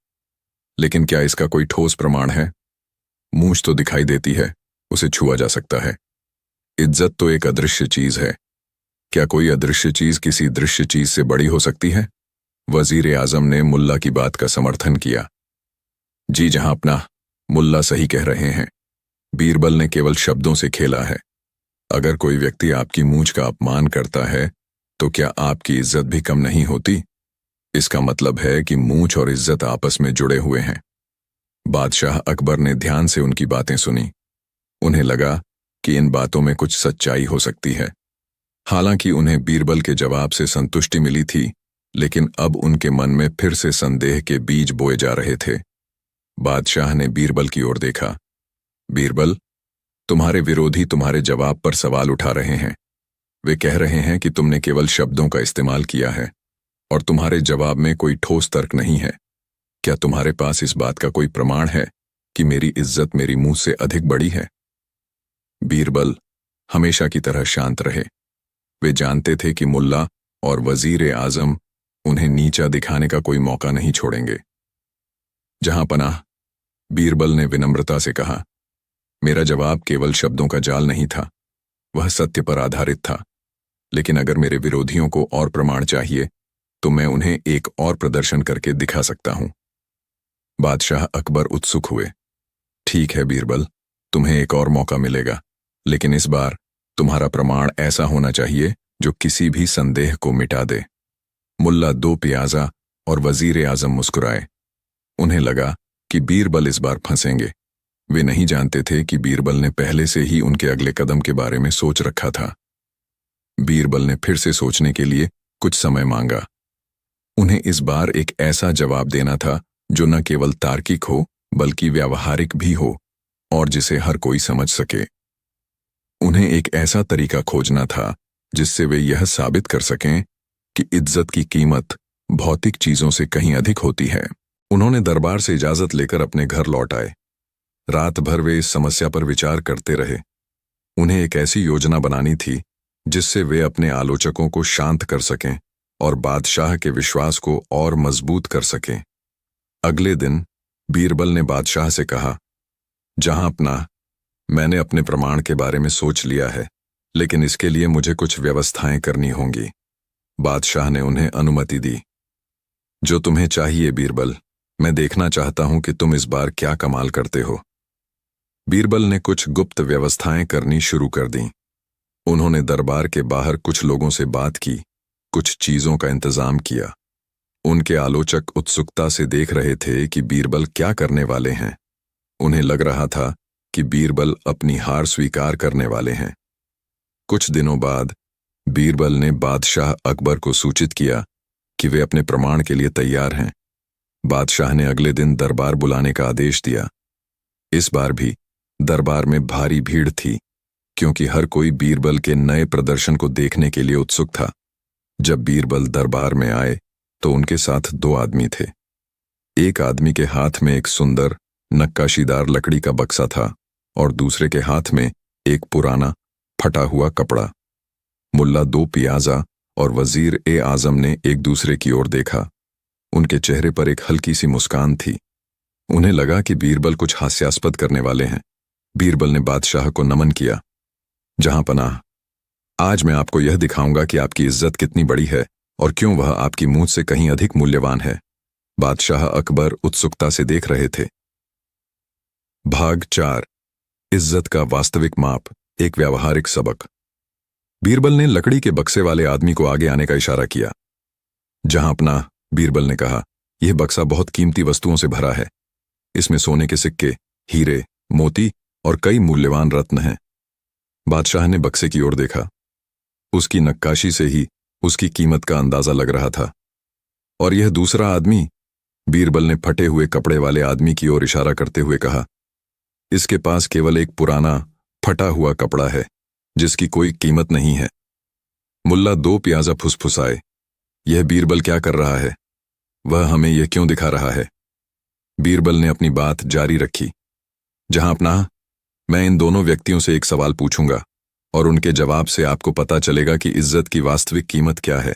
लेकिन क्या इसका कोई ठोस प्रमाण है? मूंछ तो दिखाई देती है, उसे छुआ जा सकता है। इज्जत तो एक अदृश्य चीज है। क्या कोई अदृश्य चीज किसी दृश्य चीज से बड़ी हो सकती है? वजीर आजम ने मुल्ला की बात का समर्थन किया। जी जहां अपना, मुल्ला सही कह रहे हैं। बीरबल ने केवल शब्दों से खेला है। अगर कोई व्यक्ति आपकी मूंछ का अपमान करता है तो क्या आपकी इज्जत भी कम नहीं होती? इसका मतलब है कि मूंछ और इज्जत आपस में जुड़े हुए हैं। बादशाह अकबर ने ध्यान से उनकी बातें सुनी। उन्हें लगा कि इन बातों में कुछ सच्चाई हो सकती है। हालांकि उन्हें बीरबल के जवाब से संतुष्टि मिली थी, लेकिन अब उनके मन में फिर से संदेह के बीज बोए जा रहे थे। बादशाह ने बीरबल की ओर देखा। बीरबल, तुम्हारे विरोधी तुम्हारे जवाब पर सवाल उठा रहे हैं। वे कह रहे हैं कि तुमने केवल शब्दों का इस्तेमाल किया है और तुम्हारे जवाब में कोई ठोस तर्क नहीं है। क्या तुम्हारे पास इस बात का कोई प्रमाण है कि मेरी इज्जत मेरी मुंह से अधिक बड़ी है? बीरबल हमेशा की तरह शांत रहे। वे जानते थे कि मुल्ला और वजीर आजम उन्हें नीचा दिखाने का कोई मौका नहीं छोड़ेंगे। जहां पनाह, बीरबल ने विनम्रता से कहा, मेरा जवाब केवल शब्दों का जाल नहीं था, वह सत्य पर आधारित था। लेकिन अगर मेरे विरोधियों को और प्रमाण चाहिए तो मैं उन्हें एक और प्रदर्शन करके दिखा सकता हूं। बादशाह अकबर उत्सुक हुए। ठीक है बीरबल, तुम्हें एक और मौका मिलेगा, लेकिन इस बार तुम्हारा प्रमाण ऐसा होना चाहिए जो किसी भी संदेह को मिटा दे। मुल्ला दो पियाजा और वजीर आजम मुस्कुराए। उन्हें लगा कि बीरबल इस बार फंसेंगे। वे नहीं जानते थे कि बीरबल ने पहले से ही उनके अगले कदम के बारे में सोच रखा था। बीरबल ने फिर से सोचने के लिए कुछ समय मांगा। उन्हें इस बार एक ऐसा जवाब देना था जो न केवल तार्किक हो बल्कि व्यावहारिक भी हो और जिसे हर कोई समझ सके। उन्हें एक ऐसा तरीका खोजना था जिससे वे यह साबित कर सकें कि इज्जत की कीमत भौतिक चीजों से कहीं अधिक होती है। उन्होंने दरबार से इजाजत लेकर अपने घर लौट आए। रात भर वे इस समस्या पर विचार करते रहे। उन्हें एक ऐसी योजना बनानी थी जिससे वे अपने आलोचकों को शांत कर सकें और बादशाह के विश्वास को और मजबूत कर सकें। अगले दिन बीरबल ने बादशाह से कहा, जहां अपना मैंने अपने प्रमाण के बारे में सोच लिया है, लेकिन इसके लिए मुझे कुछ व्यवस्थाएं करनी होंगी। बादशाह ने उन्हें अनुमति दी। जो तुम्हें चाहिए बीरबल, मैं देखना चाहता हूं कि तुम इस बार क्या कमाल करते हो। बीरबल ने कुछ गुप्त व्यवस्थाएं करनी शुरू कर दी। उन्होंने दरबार के बाहर कुछ लोगों से बात की, कुछ चीजों का इंतजाम किया। उनके आलोचक उत्सुकता से देख रहे थे कि बीरबल क्या करने वाले हैं। उन्हें लग रहा था कि बीरबल अपनी हार स्वीकार करने वाले हैं। कुछ दिनों बाद बीरबल ने बादशाह अकबर को सूचित किया कि वे अपने प्रमाण के लिए तैयार हैं। बादशाह ने अगले दिन दरबार बुलाने का आदेश दिया। इस बार भी दरबार में भारी भीड़ थी, क्योंकि हर कोई बीरबल के नए प्रदर्शन को देखने के लिए उत्सुक था। जब बीरबल दरबार में आए तो उनके साथ दो आदमी थे। एक आदमी के हाथ में एक सुंदर नक्काशीदार लकड़ी का बक्सा था और दूसरे के हाथ में एक पुराना फटा हुआ कपड़ा। मुल्ला दो पियाजा और वजीर ए आजम ने एक दूसरे की ओर देखा। उनके चेहरे पर एक हल्की सी मुस्कान थी। उन्हें लगा कि बीरबल कुछ हास्यास्पद करने वाले हैं। बीरबल ने बादशाह को नमन किया। जहां पनाह, आज मैं आपको यह दिखाऊंगा कि आपकी इज्जत कितनी बड़ी है और क्यों वह आपकी मूंछ से कहीं अधिक मूल्यवान है। बादशाह अकबर उत्सुकता से देख रहे थे। भाग 4, इज्जत का वास्तविक माप, एक व्यावहारिक सबक। बीरबल ने लकड़ी के बक्से वाले आदमी को आगे आने का इशारा किया। जहां अपना, बीरबल ने कहा, यह बक्सा बहुत कीमती वस्तुओं से भरा है। इसमें सोने के सिक्के, हीरे, मोती और कई मूल्यवान रत्न हैं। बादशाह ने बक्से की ओर देखा। उसकी नक्काशी से ही उसकी कीमत का अंदाजा लग रहा था। और यह दूसरा आदमी, बीरबल ने फटे हुए कपड़े वाले आदमी की ओर इशारा करते हुए कहा, इसके पास केवल एक पुराना फटा हुआ कपड़ा है जिसकी कोई कीमत नहीं है। मुल्ला दो प्याजा फुसफुसाए, यह बीरबल क्या कर रहा है? वह हमें यह क्यों दिखा रहा है? बीरबल ने अपनी बात जारी रखी। जहां अपना, मैं इन दोनों व्यक्तियों से एक सवाल पूछूंगा और उनके जवाब से आपको पता चलेगा कि इज्जत की वास्तविक कीमत क्या है।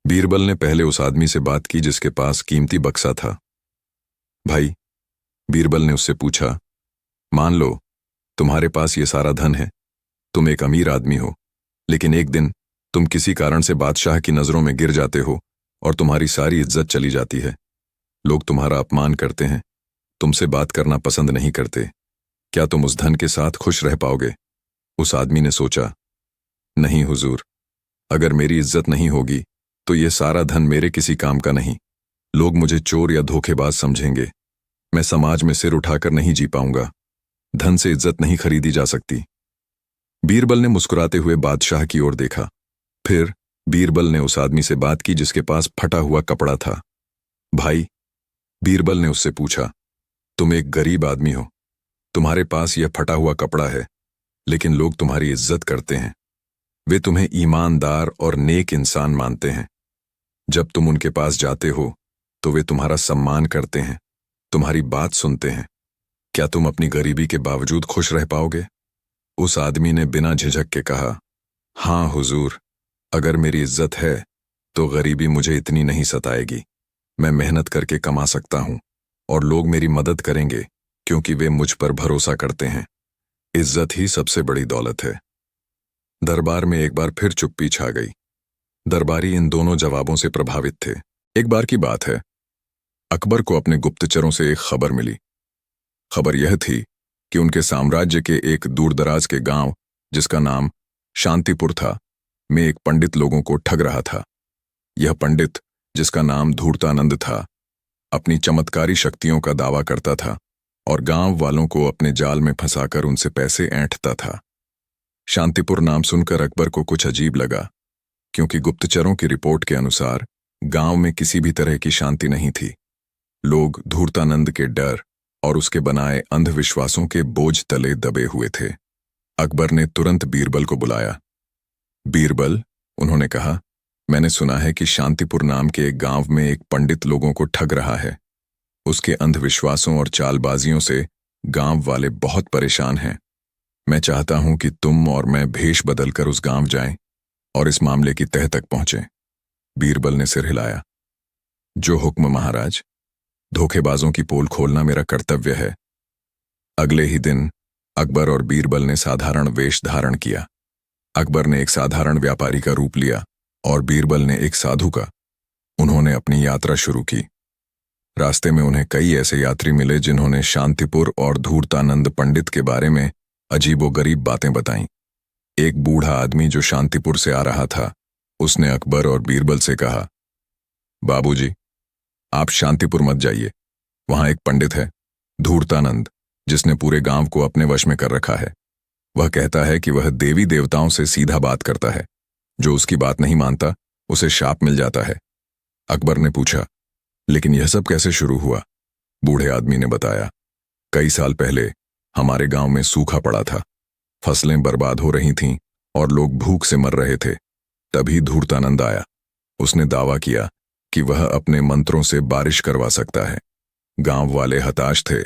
बीरबल ने पहले उस आदमी से बात की जिसके पास कीमती बक्सा था। भाई, बीरबल ने उससे पूछा, मान लो तुम्हारे पास ये सारा धन है, तुम एक अमीर आदमी हो, लेकिन एक दिन तुम किसी कारण से बादशाह की नजरों में गिर जाते हो और तुम्हारी सारी इज्जत चली जाती है। लोग तुम्हारा अपमान करते हैं, तुमसे बात करना पसंद नहीं करते। क्या तुम उस धन के साथ खुश रह पाओगे? उस आदमी ने सोचा, नहीं हुजूर, अगर मेरी इज्जत नहीं होगी तो ये सारा धन मेरे किसी काम का नहीं। लोग मुझे चोर या धोखेबाज समझेंगे। मैं समाज में सिर उठाकर नहीं जी पाऊंगा। धन से इज्जत नहीं खरीदी जा सकती। बीरबल ने मुस्कुराते हुए बादशाह की ओर देखा। फिर बीरबल ने उस आदमी से बात की जिसके पास फटा हुआ कपड़ा था। भाई, बीरबल ने उससे पूछा, तुम एक गरीब आदमी हो, तुम्हारे पास यह फटा हुआ कपड़ा है, लेकिन लोग तुम्हारी इज्जत करते हैं। वे तुम्हें ईमानदार और नेक इंसान मानते हैं। जब तुम उनके पास जाते हो तो वे तुम्हारा सम्मान करते हैं, तुम्हारी बात सुनते हैं। क्या तुम अपनी गरीबी के बावजूद खुश रह पाओगे? उस आदमी ने बिना झिझक के कहा, हाँ हुजूर, अगर मेरी इज्जत है तो गरीबी मुझे इतनी नहीं सताएगी। मैं मेहनत करके कमा सकता हूं और लोग मेरी मदद करेंगे क्योंकि वे मुझ पर भरोसा करते हैं। इज्जत ही सबसे बड़ी दौलत है। दरबार में एक बार फिर चुप्पी छा गई। दरबारी इन दोनों जवाबों से प्रभावित थे। एक बार की बात है, अकबर को अपने गुप्तचरों से एक खबर मिली। खबर यह थी कि उनके साम्राज्य के एक दूरदराज के गांव, जिसका नाम शांतिपुर था, में एक पंडित लोगों को ठग रहा था। यह पंडित, जिसका नाम धूर्तानंद था, अपनी चमत्कारी शक्तियों का दावा करता था और गांव वालों को अपने जाल में फंसाकर उनसे पैसे ऐंठता था। शांतिपुर नाम सुनकर अकबर को कुछ अजीब लगा, क्योंकि गुप्तचरों की रिपोर्ट के अनुसार गांव में किसी भी तरह की शांति नहीं थी। लोग धूर्तानंद के डर और उसके बनाए अंधविश्वासों के बोझ तले दबे हुए थे। अकबर ने तुरंत बीरबल को बुलाया। बीरबल, उन्होंने कहा, मैंने सुना है कि शांतिपुर नाम के एक गांव में एक पंडित लोगों को ठग रहा है। उसके अंधविश्वासों और चालबाजियों से गांव वाले बहुत परेशान हैं। मैं चाहता हूं कि तुम और मैं भेष बदलकर उस गांव जाएं और इस मामले की तह तक पहुंचें। बीरबल ने सिर हिलाया। जो हुक्म महाराज। धोखेबाजों की पोल खोलना मेरा कर्तव्य है। अगले ही दिन अकबर और बीरबल ने साधारण वेश धारण किया। अकबर ने एक साधारण व्यापारी का रूप लिया और बीरबल ने एक साधु का। उन्होंने अपनी यात्रा शुरू की। रास्ते में उन्हें कई ऐसे यात्री मिले जिन्होंने शांतिपुर और धूर्तानंद पंडित के बारे में अजीबोगरीब बातें बताईं। एक बूढ़ा आदमी जो शांतिपुर से आ रहा था, उसने अकबर और बीरबल से कहा, बाबूजी, आप शांतिपुर मत जाइए। वहां एक पंडित है, धूर्तानंद, जिसने पूरे गांव को अपने वश में कर रखा है। वह कहता है कि वह देवी देवताओं से सीधा बात करता है। जो उसकी बात नहीं मानता, उसे शाप मिल जाता है। अकबर ने पूछा, लेकिन यह सब कैसे शुरू हुआ? बूढ़े आदमी ने बताया, कई साल पहले हमारे गांव में सूखा पड़ा था। फसलें बर्बाद हो रही थीं और लोग भूख से मर रहे थे। तभी धूर्तानंद आया। उसने दावा किया कि वह अपने मंत्रों से बारिश करवा सकता है। गांव वाले हताश थे,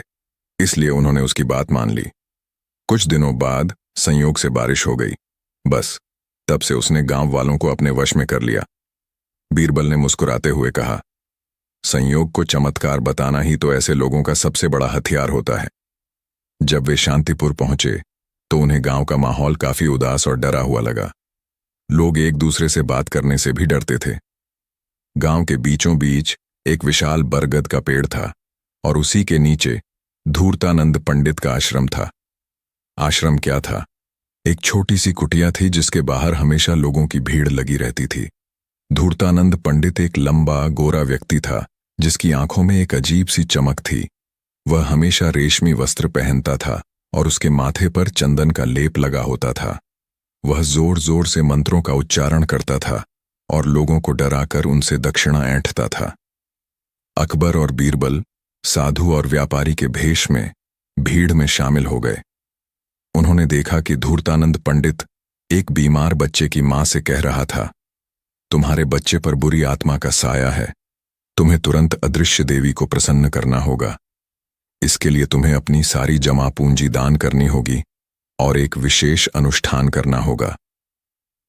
इसलिए उन्होंने उसकी बात मान ली। कुछ दिनों बाद संयोग से बारिश हो गई। बस तब से उसने गांव वालों को अपने वश में कर लिया। बीरबल ने मुस्कुराते हुए कहा, संयोग को चमत्कार बताना ही तो ऐसे लोगों का सबसे बड़ा हथियार होता है। जब वे शांतिपुर पहुंचे तो उन्हें गांव का माहौल काफी उदास और डरा हुआ लगा। लोग एक दूसरे से बात करने से भी डरते थे। गांव के बीचों बीच एक विशाल बरगद का पेड़ था और उसी के नीचे धूर्तानंद पंडित का आश्रम था। आश्रम क्या था? एक छोटी सी कुटिया थी जिसके बाहर हमेशा लोगों की भीड़ लगी रहती थी। धूर्तानंद पंडित एक लंबा गोरा व्यक्ति था जिसकी आंखों में एक अजीब सी चमक थी। वह हमेशा रेशमी वस्त्र पहनता था और उसके माथे पर चंदन का लेप लगा होता था। वह जोर जोर से मंत्रों का उच्चारण करता था और लोगों को डराकर उनसे दक्षिणा ऐंठता था। अकबर और बीरबल साधु और व्यापारी के भेष में भीड़ में शामिल हो गए। उन्होंने देखा कि धूर्तानंद पंडित एक बीमार बच्चे की मां से कह रहा था, तुम्हारे बच्चे पर बुरी आत्मा का साया है। तुम्हें तुरंत अदृश्य देवी को प्रसन्न करना होगा। इसके लिए तुम्हें अपनी सारी जमा पूंजी दान करनी होगी और एक विशेष अनुष्ठान करना होगा।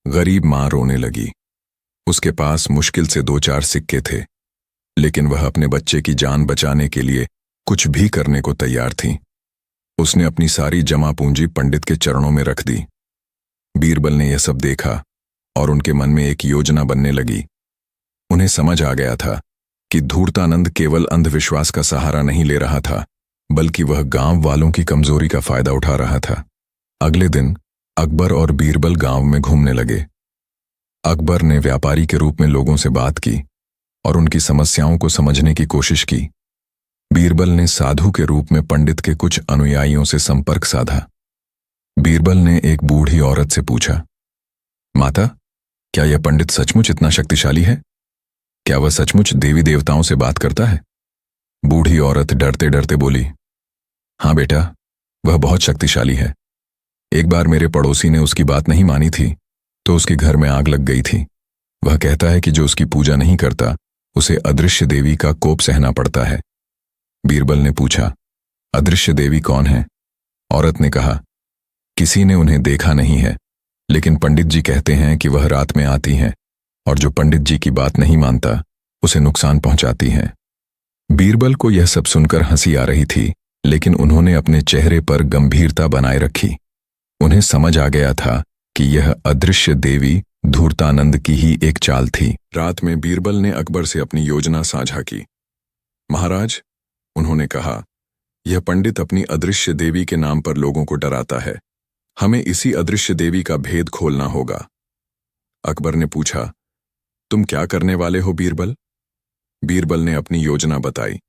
गरीब मां रोने लगी। उसके पास मुश्किल से 2-4 सिक्के थे, लेकिन वह अपने बच्चे की जान बचाने के लिए कुछ भी करने को तैयार थी। उसने अपनी सारी जमा पूंजी पंडित के चरणों में रख दी। बीरबल ने यह सब देखा और उनके मन में एक योजना बनने लगी। उन्हें समझ आ गया था कि धूर्तानंद केवल अंधविश्वास का सहारा नहीं ले रहा था, बल्कि वह गांव वालों की कमजोरी का फायदा उठा रहा था। अगले दिन अकबर और बीरबल गांव में घूमने लगे। अकबर ने व्यापारी के रूप में लोगों से बात की और उनकी समस्याओं को समझने की कोशिश की। बीरबल ने साधु के रूप में पंडित के कुछ अनुयायियों से संपर्क साधा। बीरबल ने एक बूढ़ी औरत से पूछा, माता, क्या यह पंडित सचमुच इतना शक्तिशाली है? क्या वह सचमुच देवी देवताओं से बात करता है? बूढ़ी औरत डरते डरते बोली, हाँ बेटा, वह बहुत शक्तिशाली है। एक बार मेरे पड़ोसी ने उसकी बात नहीं मानी थी तो उसके घर में आग लग गई थी। वह कहता है कि जो उसकी पूजा नहीं करता उसे अदृश्य देवी का कोप सहना पड़ता है। बीरबल ने पूछा, अदृश्य देवी कौन है? औरत ने कहा, किसी ने उन्हें देखा नहीं है, लेकिन पंडित जी कहते हैं कि वह रात में आती हैं और जो पंडित जी की बात नहीं मानता उसे नुकसान पहुंचाती हैं। बीरबल को यह सब सुनकर हंसी आ रही थी, लेकिन उन्होंने अपने चेहरे पर गंभीरता बनाए रखी। उन्हें समझ आ गया था कि यह अदृश्य देवी धूर्तानंद की ही एक चाल थी। रात में बीरबल ने अकबर से अपनी योजना साझा की। महाराज, उन्होंने कहा, यह पंडित अपनी अदृश्य देवी के नाम पर लोगों को डराता है। हमें इसी अदृश्य देवी का भेद खोलना होगा। अकबर ने पूछा, तुम क्या करने वाले हो बीरबल? बीरबल ने अपनी योजना बताई।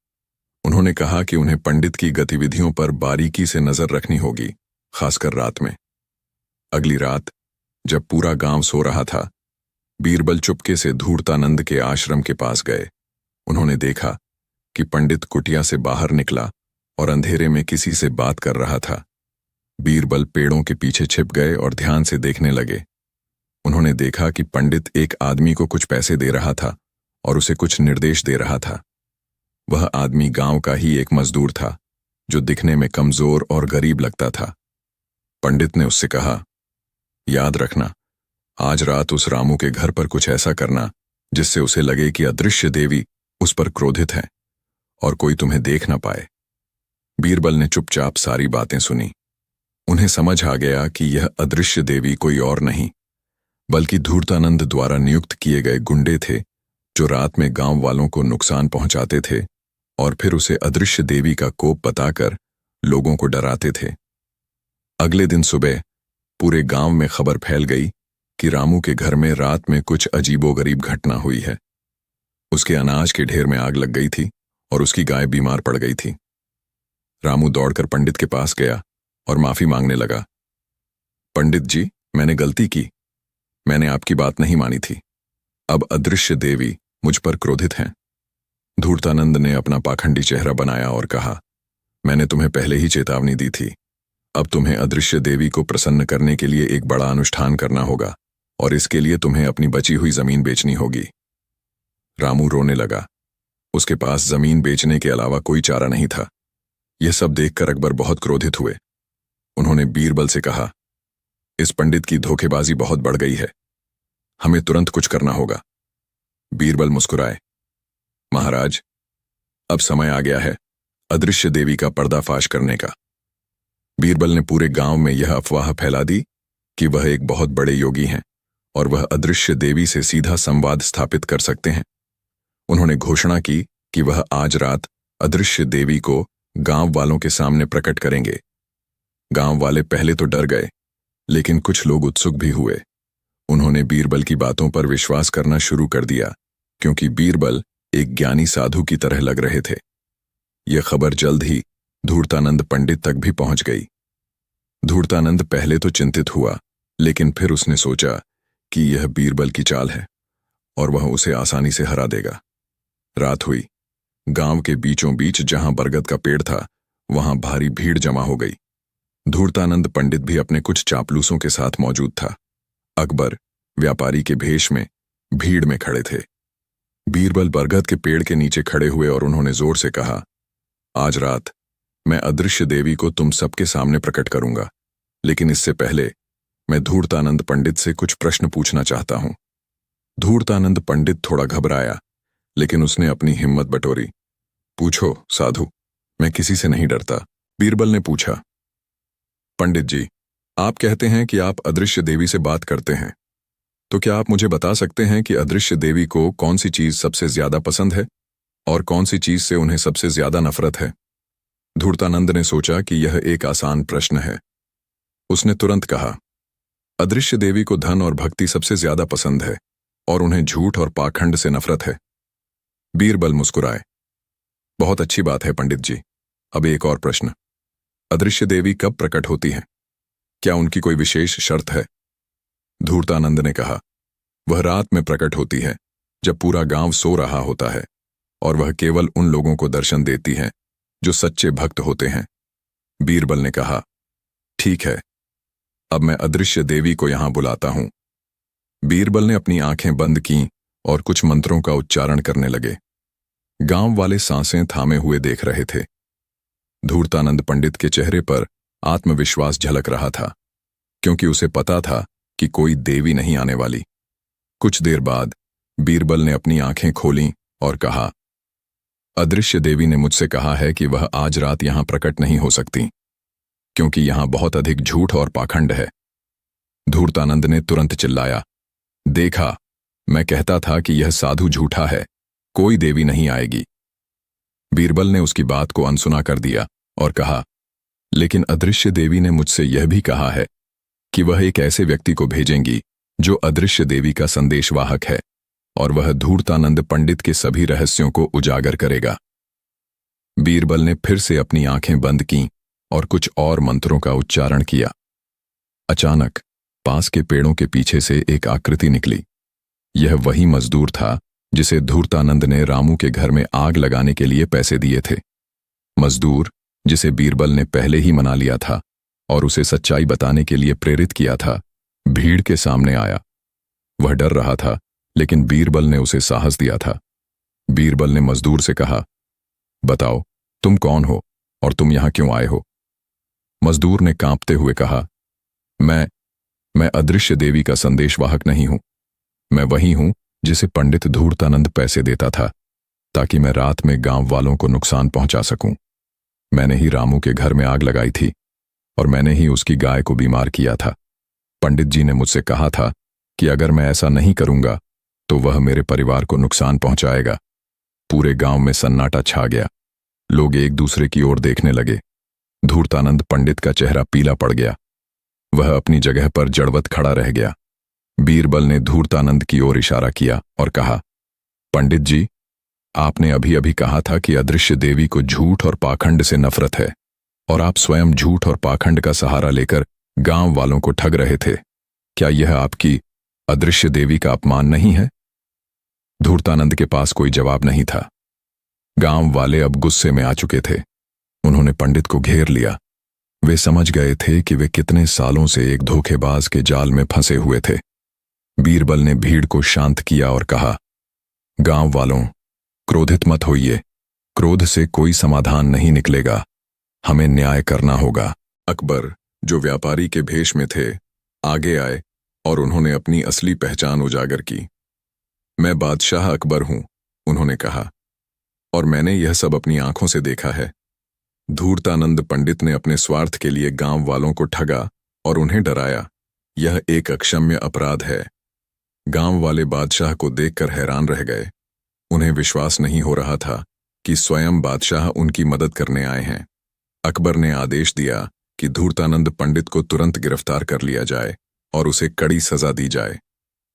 उन्होंने कहा कि उन्हें पंडित की गतिविधियों पर बारीकी से नजर रखनी होगी, खासकर रात में। अगली रात जब पूरा गांव सो रहा था, बीरबल चुपके से धूर्तानंद के आश्रम के पास गए। उन्होंने देखा कि पंडित कुटिया से बाहर निकला और अंधेरे में किसी से बात कर रहा था। बीरबल पेड़ों के पीछे छिप गए और ध्यान से देखने लगे। उन्होंने देखा कि पंडित एक आदमी को कुछ पैसे दे रहा था और उसे कुछ निर्देश दे रहा था। वह आदमी गांव का ही एक मजदूर था जो दिखने में कमजोर और गरीब लगता था। पंडित ने उससे कहा, याद रखना, आज रात उस रामू के घर पर कुछ ऐसा करना जिससे उसे लगे कि अदृश्य देवी उस पर क्रोधित है और कोई तुम्हें देख ना पाए। बीरबल ने चुपचाप सारी बातें सुनी। उन्हें समझ आ गया कि यह अदृश्य देवी कोई और नहीं बल्कि धूर्तानंद द्वारा नियुक्त किए गए गुंडे थे जो रात में गांव वालों को नुकसान पहुंचाते थे और फिर उसे अदृश्य देवी का कोप बताकर लोगों को डराते थे। अगले दिन सुबह पूरे गांव में खबर फैल गई कि रामू के घर में रात में कुछ अजीबोगरीब घटना हुई है। उसके अनाज के ढेर में आग लग गई थी और उसकी गाय बीमार पड़ गई थी। रामू दौड़कर पंडित के पास गया और माफी मांगने लगा। पंडित जी, मैंने गलती की, मैंने आपकी बात नहीं मानी थी। अब अदृश्य देवी मुझ पर क्रोधित हैं। धूर्तानंद ने अपना पाखंडी चेहरा बनाया और कहा, मैंने तुम्हें पहले ही चेतावनी दी थी। अब तुम्हें अदृश्य देवी को प्रसन्न करने के लिए एक बड़ा अनुष्ठान करना होगा और इसके लिए तुम्हें अपनी बची हुई जमीन बेचनी होगी। रामू रोने लगा। उसके पास जमीन बेचने के अलावा कोई चारा नहीं था। यह सब देखकर अकबर बहुत क्रोधित हुए। उन्होंने बीरबल से कहा, इस पंडित की धोखेबाजी बहुत बढ़ गई है, हमें तुरंत कुछ करना होगा। बीरबल मुस्कुराए, महाराज, अब समय आ गया है अदृश्य देवी का पर्दाफाश करने का। बीरबल ने पूरे गांव में यह अफवाह फैला दी कि वह एक बहुत बड़े योगी हैं और वह अदृश्य देवी से सीधा संवाद स्थापित कर सकते हैं। उन्होंने घोषणा की कि वह आज रात अदृश्य देवी को गांव वालों के सामने प्रकट करेंगे। गांव वाले पहले तो डर गए, लेकिन कुछ लोग उत्सुक भी हुए। उन्होंने बीरबल की बातों पर विश्वास करना शुरू कर दिया क्योंकि बीरबल एक ज्ञानी साधु की तरह लग रहे थे। यह खबर जल्द ही धूर्तानंद पंडित तक भी पहुंच गई। धूर्तानंद पहले तो चिंतित हुआ, लेकिन फिर उसने सोचा कि यह बीरबल की चाल है और वह उसे आसानी से हरा देगा। रात हुई। गांव के बीचों बीच जहां बरगद का पेड़ था वहां भारी भीड़ जमा हो गई। धूर्तानंद पंडित भी अपने कुछ चापलूसों के साथ मौजूद था। अकबर व्यापारी के भेष में भीड़ में खड़े थे। बीरबल बरगद के पेड़ के नीचे खड़े हुए और उन्होंने जोर से कहा, आज रात मैं अदृश्य देवी को तुम सबके सामने प्रकट करूंगा, लेकिन इससे पहले मैं धूर्तानंद पंडित से कुछ प्रश्न पूछना चाहता हूं। धूर्तानंद पंडित थोड़ा घबराया, लेकिन उसने अपनी हिम्मत बटोरी। पूछो साधु, मैं किसी से नहीं डरता। बीरबल ने पूछा, पंडित जी, आप कहते हैं कि आप अदृश्य देवी से बात करते हैं, तो क्या आप मुझे बता सकते हैं कि अदृश्य देवी को कौन सी चीज सबसे ज्यादा पसंद है और कौन सी चीज से उन्हें सबसे ज्यादा नफरत है? धूर्तानंद ने सोचा कि यह एक आसान प्रश्न है। उसने तुरंत कहा, अदृश्य देवी को धन और भक्ति सबसे ज्यादा पसंद है और उन्हें झूठ और पाखंड से नफरत है। बीरबल मुस्कुराए, बहुत अच्छी बात है पंडित जी। अब एक और प्रश्न, अदृश्य देवी कब प्रकट होती हैं? क्या उनकी कोई विशेष शर्त है? धूर्तानंद ने कहा, वह रात में प्रकट होती है जब पूरा गांव सो रहा होता है और वह केवल उन लोगों को दर्शन देती है जो सच्चे भक्त होते हैं। बीरबल ने कहा, ठीक है, अब मैं अदृश्य देवी को यहां बुलाता हूं। बीरबल ने अपनी आंखें बंद कीं और कुछ मंत्रों का उच्चारण करने लगे। गांव वाले सांसें थामे हुए देख रहे थे। धूर्तानंद पंडित के चेहरे पर आत्मविश्वास झलक रहा था, क्योंकि उसे पता था कि कोई देवी नहीं आने वाली। कुछ देर बाद बीरबल ने अपनी आंखें खोलीं और कहा, अदृश्य देवी ने मुझसे कहा है कि वह आज रात यहां प्रकट नहीं हो सकती, क्योंकि यहां बहुत अधिक झूठ और पाखंड है। धूर्तानंद ने तुरंत चिल्लाया, देखा, मैं कहता था कि यह साधु झूठा है, कोई देवी नहीं आएगी। बीरबल ने उसकी बात को अनसुना कर दिया और कहा, लेकिन अदृश्य देवी ने मुझसे यह भी कहा है कि वह एक ऐसे व्यक्ति को भेजेंगी जो अदृश्य देवी का संदेशवाहक है और वह धूर्तानंद पंडित के सभी रहस्यों को उजागर करेगा। बीरबल ने फिर से अपनी आंखें बंद कीं और कुछ और मंत्रों का उच्चारण किया। अचानक पास के पेड़ों के पीछे से एक आकृति निकली। यह वही मजदूर था जिसे धूर्तानंद ने रामू के घर में आग लगाने के लिए पैसे दिए थे। मजदूर जिसे बीरबल ने पहले ही मना लिया था और उसे सच्चाई बताने के लिए प्रेरित किया था, भीड़ के सामने आया वह डर रहा था, लेकिन बीरबल ने उसे साहस दिया था। बीरबल ने मजदूर से कहा, बताओ, तुम कौन हो और तुम यहां क्यों आए हो? मजदूर ने कांपते हुए कहा, मैं अदृश्य देवी का संदेशवाहक नहीं हूं। मैं वही हूं जिसे पंडित धूर्तानंद पैसे देता था, ताकि मैं रात में गांव वालों को नुकसान पहुंचा सकूं। मैंने ही रामू के घर में आग लगाई थी और मैंने ही उसकी गाय को बीमार किया था। पंडित जी ने मुझसे कहा था कि अगर मैं ऐसा नहीं करूंगा तो वह मेरे परिवार को नुकसान पहुंचाएगा। पूरे गांव में सन्नाटा छा गया। लोग एक दूसरे की ओर देखने लगे। धूर्तानंद पंडित का चेहरा पीला पड़ गया। वह अपनी जगह पर जड़वत खड़ा रह गया। बीरबल ने धूर्तानंद की ओर इशारा किया और कहा, पंडित जी, आपने अभी अभी कहा था कि अदृश्य देवी को झूठ और पाखंड से नफरत है और आप स्वयं झूठ और पाखंड का सहारा लेकर गांव वालों को ठग रहे थे। क्या यह आपकी अदृश्य देवी का अपमान नहीं है? धूर्तानंद के पास कोई जवाब नहीं था। गांव वाले अब गुस्से में आ चुके थे। उन्होंने पंडित को घेर लिया। वे समझ गए थे कि वे कितने सालों से एक धोखेबाज के जाल में फंसे हुए थे। बीरबल ने भीड़ को शांत किया और कहा, गांव वालों, क्रोधित मत होइए। क्रोध से कोई समाधान नहीं निकलेगा। हमें न्याय करना होगा। अकबर, जो व्यापारी के भेष में थे, आगे आए और उन्होंने अपनी असली पहचान उजागर की। मैं बादशाह अकबर हूं, उन्होंने कहा, और मैंने यह सब अपनी आंखों से देखा है। धूर्तानंद पंडित ने अपने स्वार्थ के लिए गांव वालों को ठगा और उन्हें डराया। यह एक अक्षम्य अपराध है। गांव वाले बादशाह को देखकर हैरान रह गए। उन्हें विश्वास नहीं हो रहा था कि स्वयं बादशाह उनकी मदद करने आए हैं। अकबर ने आदेश दिया कि धूर्तानंद पंडित को तुरंत गिरफ्तार कर लिया जाए और उसे कड़ी सजा दी जाए।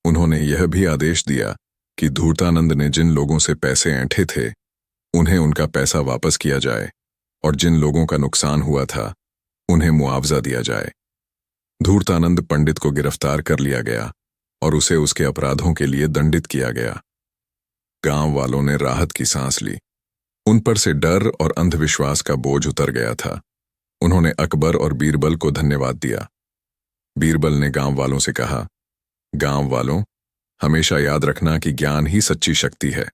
उन्होंने यह भी आदेश दिया कि धूर्तानंद ने जिन लोगों से पैसे ऐंठे थे, उन्हें उनका पैसा वापस किया जाए और जिन लोगों का नुकसान हुआ था, उन्हें मुआवजा दिया जाए। धूर्तानंद पंडित को गिरफ्तार कर लिया गया और उसे उसके अपराधों के लिए दंडित किया गया। गांव वालों ने राहत की सांस ली। उन पर से डर और अंधविश्वास का बोझ उतर गया था। उन्होंने अकबर और बीरबल को धन्यवाद दिया। बीरबल ने गांव वालों से कहा, गांव वालों, हमेशा याद रखना कि ज्ञान ही सच्ची शक्ति है।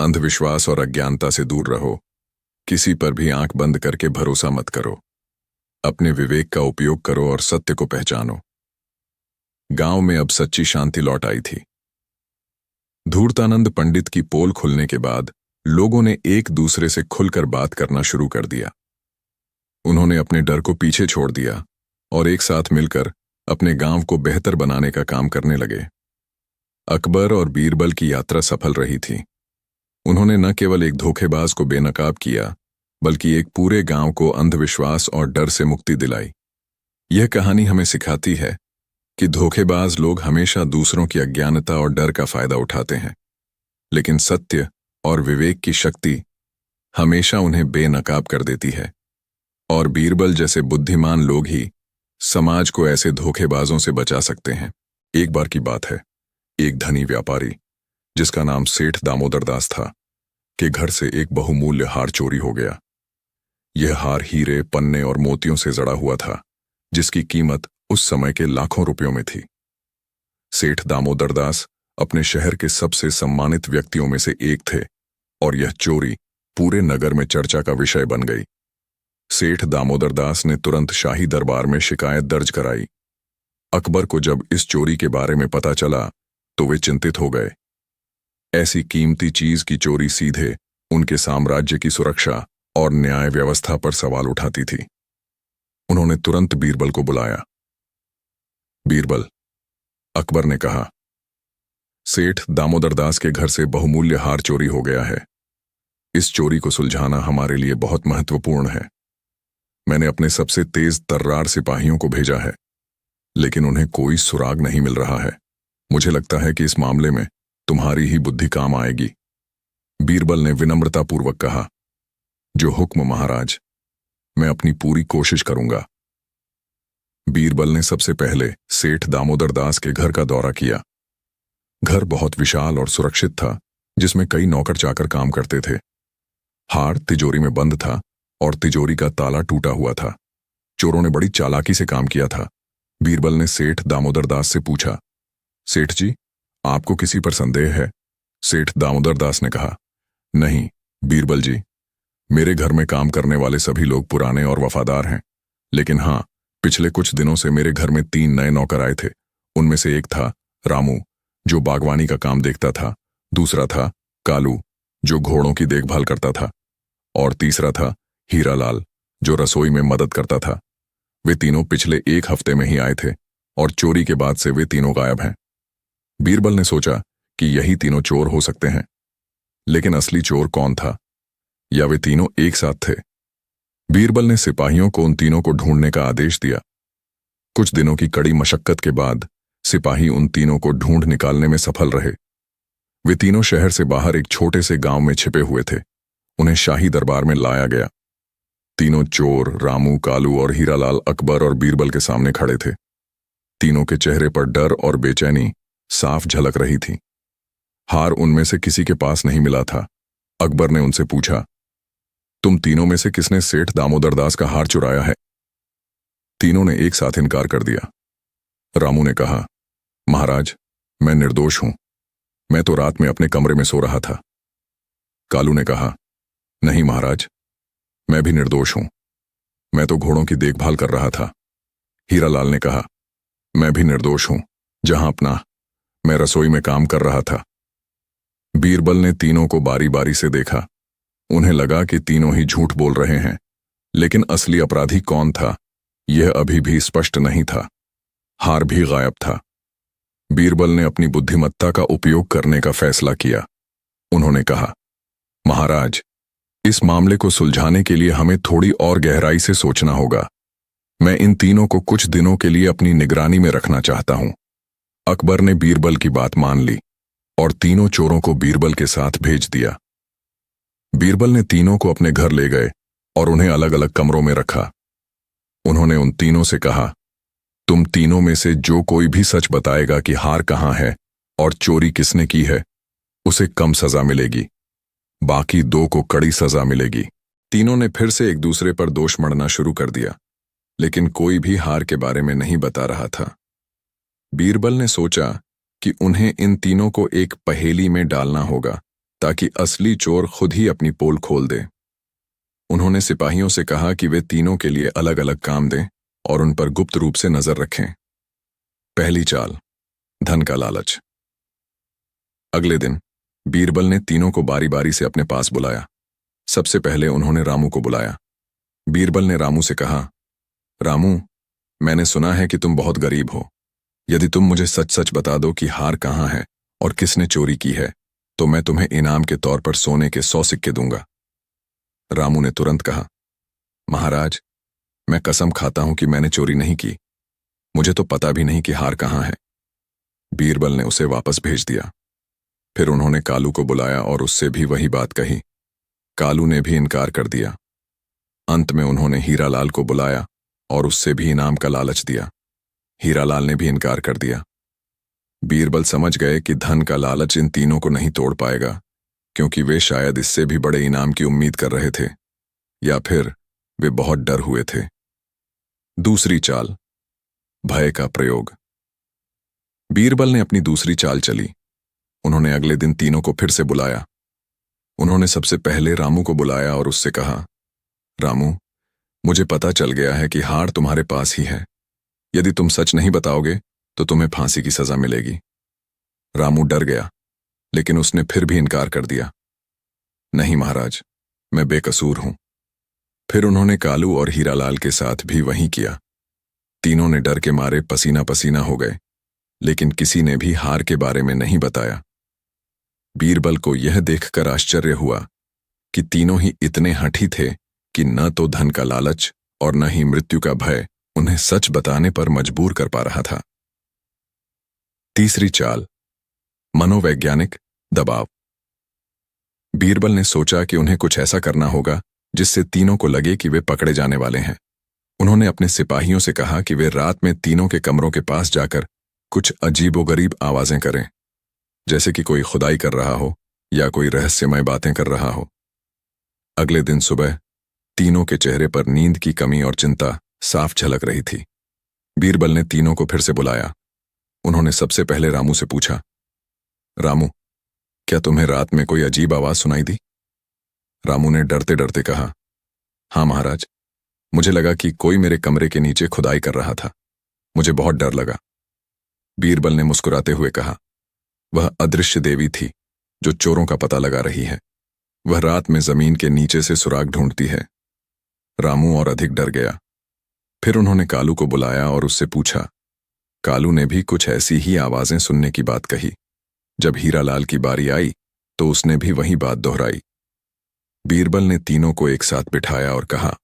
अंधविश्वास और अज्ञानता से दूर रहो। किसी पर भी आंख बंद करके भरोसा मत करो। अपने विवेक का उपयोग करो और सत्य को पहचानो। गांव में अब सच्ची शांति लौट आई थी। धूर्तानंद पंडित की पोल खुलने के बाद लोगों ने एक दूसरे से खुलकर बात करना शुरू कर दिया। उन्होंने अपने डर को पीछे छोड़ दिया और एक साथ मिलकर अपने गांव को बेहतर बनाने का काम करने लगे। अकबर और बीरबल की यात्रा सफल रही थी। उन्होंने न केवल एक धोखेबाज को बेनकाब किया, बल्कि एक पूरे गांव को अंधविश्वास और डर से मुक्ति दिलाई। यह कहानी हमें सिखाती है कि धोखेबाज लोग हमेशा दूसरों की अज्ञानता और डर का फायदा उठाते हैं, लेकिन सत्य और विवेक की शक्ति हमेशा उन्हें बेनकाब कर देती है। और बीरबल जैसे बुद्धिमान लोग ही समाज को ऐसे धोखेबाजों से बचा सकते हैं। एक बार की बात है, एक धनी व्यापारी जिसका नाम सेठ दामोदर दास था, के घर से एक बहुमूल्य हार चोरी हो गया। यह हार हीरे, पन्ने और मोतियों से जड़ा हुआ था, जिसकी कीमत उस समय के लाखों रुपयों में थी। सेठ दामोदर दास अपने शहर के सबसे सम्मानित व्यक्तियों में से एक थे और यह चोरी पूरे नगर में चर्चा का विषय बन गई। सेठ दामोदर दास ने तुरंत शाही दरबार में शिकायत दर्ज कराई। अकबर को जब इस चोरी के बारे में पता चला तो वे चिंतित हो गए। ऐसी कीमती चीज की चोरी सीधे उनके साम्राज्य की सुरक्षा और न्याय व्यवस्था पर सवाल उठाती थी। उन्होंने तुरंत बीरबल को बुलाया। बीरबल, अकबर ने कहा, सेठ दामोदर दास के घर से बहुमूल्य हार चोरी हो गया है। इस चोरी को सुलझाना हमारे लिए बहुत महत्वपूर्ण है। मैंने अपने सबसे तेज तर्रार सिपाहियों को भेजा है, लेकिन उन्हें कोई सुराग नहीं मिल रहा है। मुझे लगता है कि इस मामले में तुम्हारी ही बुद्धि काम आएगी। बीरबल ने विनम्रतापूर्वक कहा, जो हुक्म महाराज, मैं अपनी पूरी कोशिश करूंगा। बीरबल ने सबसे पहले सेठ दामोदर दास के घर का दौरा किया। घर बहुत विशाल और सुरक्षित था, जिसमें कई नौकर चाकर काम करते थे। हार तिजोरी में बंद था और तिजोरी का ताला टूटा हुआ था। चोरों ने बड़ी चालाकी से काम किया था। बीरबल ने सेठ दामोदर दास से पूछा, सेठ जी, आपको किसी पर संदेह है? सेठ दामोदर दास ने कहा। नहीं, बीरबल जी, मेरे घर में काम करने वाले सभी लोग पुराने और वफादार हैं। लेकिन हाँ, पिछले कुछ दिनों से मेरे घर में 3 नए नौकर आए थे। उनमें से एक था रामू, जो बागवानी का काम देखता था। दूसरा था कालू, जो घोड़ों की देखभाल करता था। और तीसरा था हीरालाल, जो रसोई में मदद करता था। वे तीनों पिछले 1 हफ्ते में ही आए थे और चोरी के बाद से वे तीनों गायब हैं। बीरबल ने सोचा कि यही तीनों चोर हो सकते हैं। लेकिन असली चोर कौन था? या वे तीनों एक साथ थे? बीरबल ने सिपाहियों को उन तीनों को ढूंढने का आदेश दिया। कुछ दिनों की कड़ी मशक्कत के बाद सिपाही उन तीनों को ढूंढ निकालने में सफल रहे। वे तीनों शहर से बाहर एक छोटे से गांव में छिपे हुए थे। उन्हें शाही दरबार में लाया गया। तीनों चोर रामू, कालू और हीरालाल अकबर और बीरबल के सामने खड़े थे। तीनों के चेहरे पर डर और बेचैनी साफ झलक रही थी। हार उनमें से किसी के पास नहीं मिला था। अकबर ने उनसे पूछा, तुम तीनों में से किसने सेठ दामोदर दास का हार चुराया है? तीनों ने एक साथ इनकार कर दिया। रामू ने कहा, महाराज, मैं निर्दोष हूं। मैं तो रात में अपने कमरे में सो रहा था। कालू ने कहा, नहीं महाराज, मैं भी निर्दोष हूं। मैं तो घोड़ों की देखभाल कर रहा था। हीरालाल ने कहा, मैं भी निर्दोष हूं। जहां अपना, मैं रसोई में काम कर रहा था। बीरबल ने तीनों को बारी बारी से देखा। उन्हें लगा कि तीनों ही झूठ बोल रहे हैं, लेकिन असली अपराधी कौन था, यह अभी भी स्पष्ट नहीं था। हार भी गायब था। बीरबल ने अपनी बुद्धिमत्ता का उपयोग करने का फैसला किया। उन्होंने कहा, महाराज, इस मामले को सुलझाने के लिए हमें थोड़ी और गहराई से सोचना होगा। मैं इन तीनों को कुछ दिनों के लिए अपनी निगरानी में रखना चाहता हूं। अकबर ने बीरबल की बात मान ली और तीनों चोरों को बीरबल के साथ भेज दिया। बीरबल ने तीनों को अपने घर ले गए और उन्हें अलग अलग कमरों में रखा। उन्होंने उन तीनों से कहा, तुम तीनों में से जो कोई भी सच बताएगा कि हार कहां है और चोरी किसने की है, उसे कम सजा मिलेगी। बाकी 2 को कड़ी सजा मिलेगी। तीनों ने फिर से एक दूसरे पर दोष मढ़ना शुरू कर दिया, लेकिन कोई भी हार के बारे में नहीं बता रहा था। बीरबल ने सोचा कि उन्हें इन तीनों को एक पहेली में डालना होगा, ताकि असली चोर खुद ही अपनी पोल खोल दे। उन्होंने सिपाहियों से कहा कि वे तीनों के लिए अलग अलग काम दें और उन पर गुप्त रूप से नजर रखें। पहली चाल, धन का लालच। अगले दिन बीरबल ने तीनों को बारी बारी से अपने पास बुलाया। सबसे पहले उन्होंने रामू को बुलाया। बीरबल ने रामू से कहा, रामू, मैंने सुना है कि तुम बहुत गरीब हो। यदि तुम मुझे सच सच बता दो कि हार कहां है और किसने चोरी की है, तो मैं तुम्हें इनाम के तौर पर सोने के 100 सिक्के दूंगा। रामू ने तुरंत कहा, महाराज, मैं कसम खाता हूं कि मैंने चोरी नहीं की। मुझे तो पता भी नहीं कि हार कहां है। बीरबल ने उसे वापस भेज दिया। फिर उन्होंने कालू को बुलाया और उससे भी वही बात कही। कालू ने भी इनकार कर दिया। अंत में उन्होंने हीरालाल को बुलाया और उससे भी इनाम का लालच दिया। हीरालाल ने भी इनकार कर दिया। बीरबल समझ गए कि धन का लालच इन तीनों को नहीं तोड़ पाएगा, क्योंकि वे शायद इससे भी बड़े इनाम की उम्मीद कर रहे थे, या फिर वे बहुत डर हुए थे। दूसरी चाल, भय का प्रयोग। बीरबल ने अपनी दूसरी चाल चली। उन्होंने अगले दिन तीनों को फिर से बुलाया। उन्होंने सबसे पहले रामू को बुलाया और उससे कहा, रामू, मुझे पता चल गया है कि हार तुम्हारे पास ही है। यदि तुम सच नहीं बताओगे तो तुम्हें फांसी की सजा मिलेगी। रामू डर गया, लेकिन उसने फिर भी इनकार कर दिया। नहीं महाराज, मैं बेकसूर हूं। फिर उन्होंने कालू और हीरालाल के साथ भी वही किया। तीनों ने डर के मारे पसीना पसीना हो गए, लेकिन किसी ने भी हार के बारे में नहीं बताया। बीरबल को यह देखकर आश्चर्य हुआ कि तीनों ही इतने हठी थे कि न तो धन का लालच और न ही मृत्यु का भय उन्हें सच बताने पर मजबूर कर पा रहा था। तीसरी चाल, मनोवैज्ञानिक दबाव। बीरबल ने सोचा कि उन्हें कुछ ऐसा करना होगा जिससे तीनों को लगे कि वे पकड़े जाने वाले हैं। उन्होंने अपने सिपाहियों से कहा कि वे रात में तीनों के कमरों के पास जाकर कुछ अजीबोगरीब आवाजें करें, जैसे कि कोई खुदाई कर रहा हो या कोई रहस्यमय बातें कर रहा हो। अगले दिन सुबह तीनों के चेहरे पर नींद की कमी और चिंता साफ झलक रही थी। बीरबल ने तीनों को फिर से बुलाया। उन्होंने सबसे पहले रामू से पूछा, रामू, क्या तुम्हें रात में कोई अजीब आवाज सुनाई दी? रामू ने डरते डरते कहा, हाँ महाराज, मुझे लगा कि कोई मेरे कमरे के नीचे खुदाई कर रहा था। मुझे बहुत डर लगा। बीरबल ने मुस्कुराते हुए कहा, वह अदृश्य देवी थी जो चोरों का पता लगा रही है। वह रात में जमीन के नीचे से सुराग ढूंढती है। रामू और अधिक डर गया। फिर उन्होंने कालू को बुलाया और उससे पूछा। कालू ने भी कुछ ऐसी ही आवाजें सुनने की बात कही। जब हीरालाल की बारी आई तो उसने भी वही बात दोहराई। बीरबल ने तीनों को एक साथ बिठाया और कहा,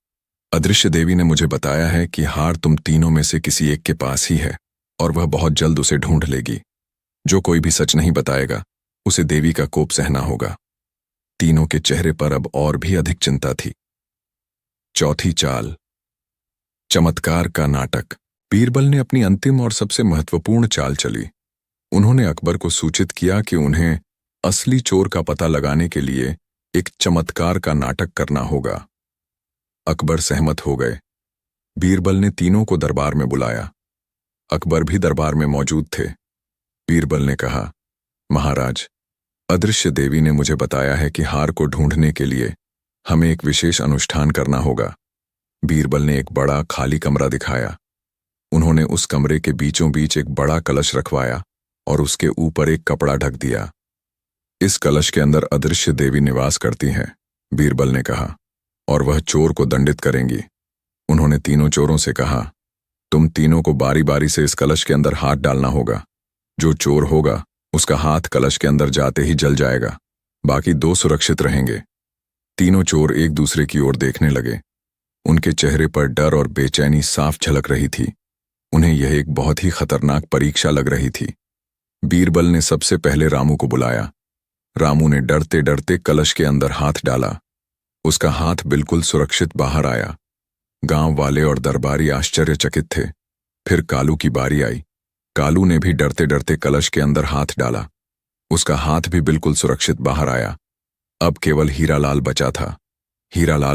अदृश्य देवी ने मुझे बताया है कि हार तुम तीनों में से किसी एक के पास ही है और वह बहुत जल्द उसे ढूंढ लेगी। जो कोई भी सच नहीं बताएगा उसे देवी का कोप सहना होगा। तीनों के चेहरे पर अब और भी अधिक चिंता थी। चौथी चाल, चमत्कार का नाटक। बीरबल ने अपनी अंतिम और सबसे महत्वपूर्ण चाल चली। उन्होंने अकबर को सूचित किया कि उन्हें असली चोर का पता लगाने के लिए एक चमत्कार का नाटक करना होगा। अकबर सहमत हो गए। बीरबल ने तीनों को दरबार में बुलाया। अकबर भी दरबार में मौजूद थे। बीरबल ने कहा, महाराज, अदृश्य देवी ने मुझे बताया है कि हार को ढूंढने के लिए हमें एक विशेष अनुष्ठान करना होगा। बीरबल ने एक बड़ा खाली कमरा दिखाया। उन्होंने उस कमरे के बीचों बीच एक बड़ा कलश रखवाया और उसके ऊपर एक कपड़ा ढक दिया। इस कलश के अंदर अदृश्य देवी निवास करती हैं, बीरबल ने कहा, और वह चोर को दंडित करेंगी। उन्होंने तीनों चोरों से कहा, तुम तीनों को बारी बारी से इस कलश के अंदर हाथ डालना होगा। जो चोर होगा उसका हाथ कलश के अंदर जाते ही जल जाएगा। बाकी दो सुरक्षित रहेंगे। तीनों चोर एक दूसरे की ओर देखने लगे। उनके चेहरे पर डर और बेचैनी साफ झलक रही थी। उन्हें यह एक बहुत ही खतरनाक परीक्षा लग रही थी। बीरबल ने सबसे पहले रामू को बुलाया। रामू ने डरते डरते कलश के अंदर हाथ डाला। उसका हाथ बिल्कुल सुरक्षित बाहर आया। गांव वाले और दरबारी आश्चर्यचकित थे। फिर कालू की बारी आई। कालू ने भी डरते डरते कलश के अंदर हाथ डाला। उसका हाथ भी बिल्कुल सुरक्षित बाहर आया। अब केवल हीरालाल बचा था। हीरालाल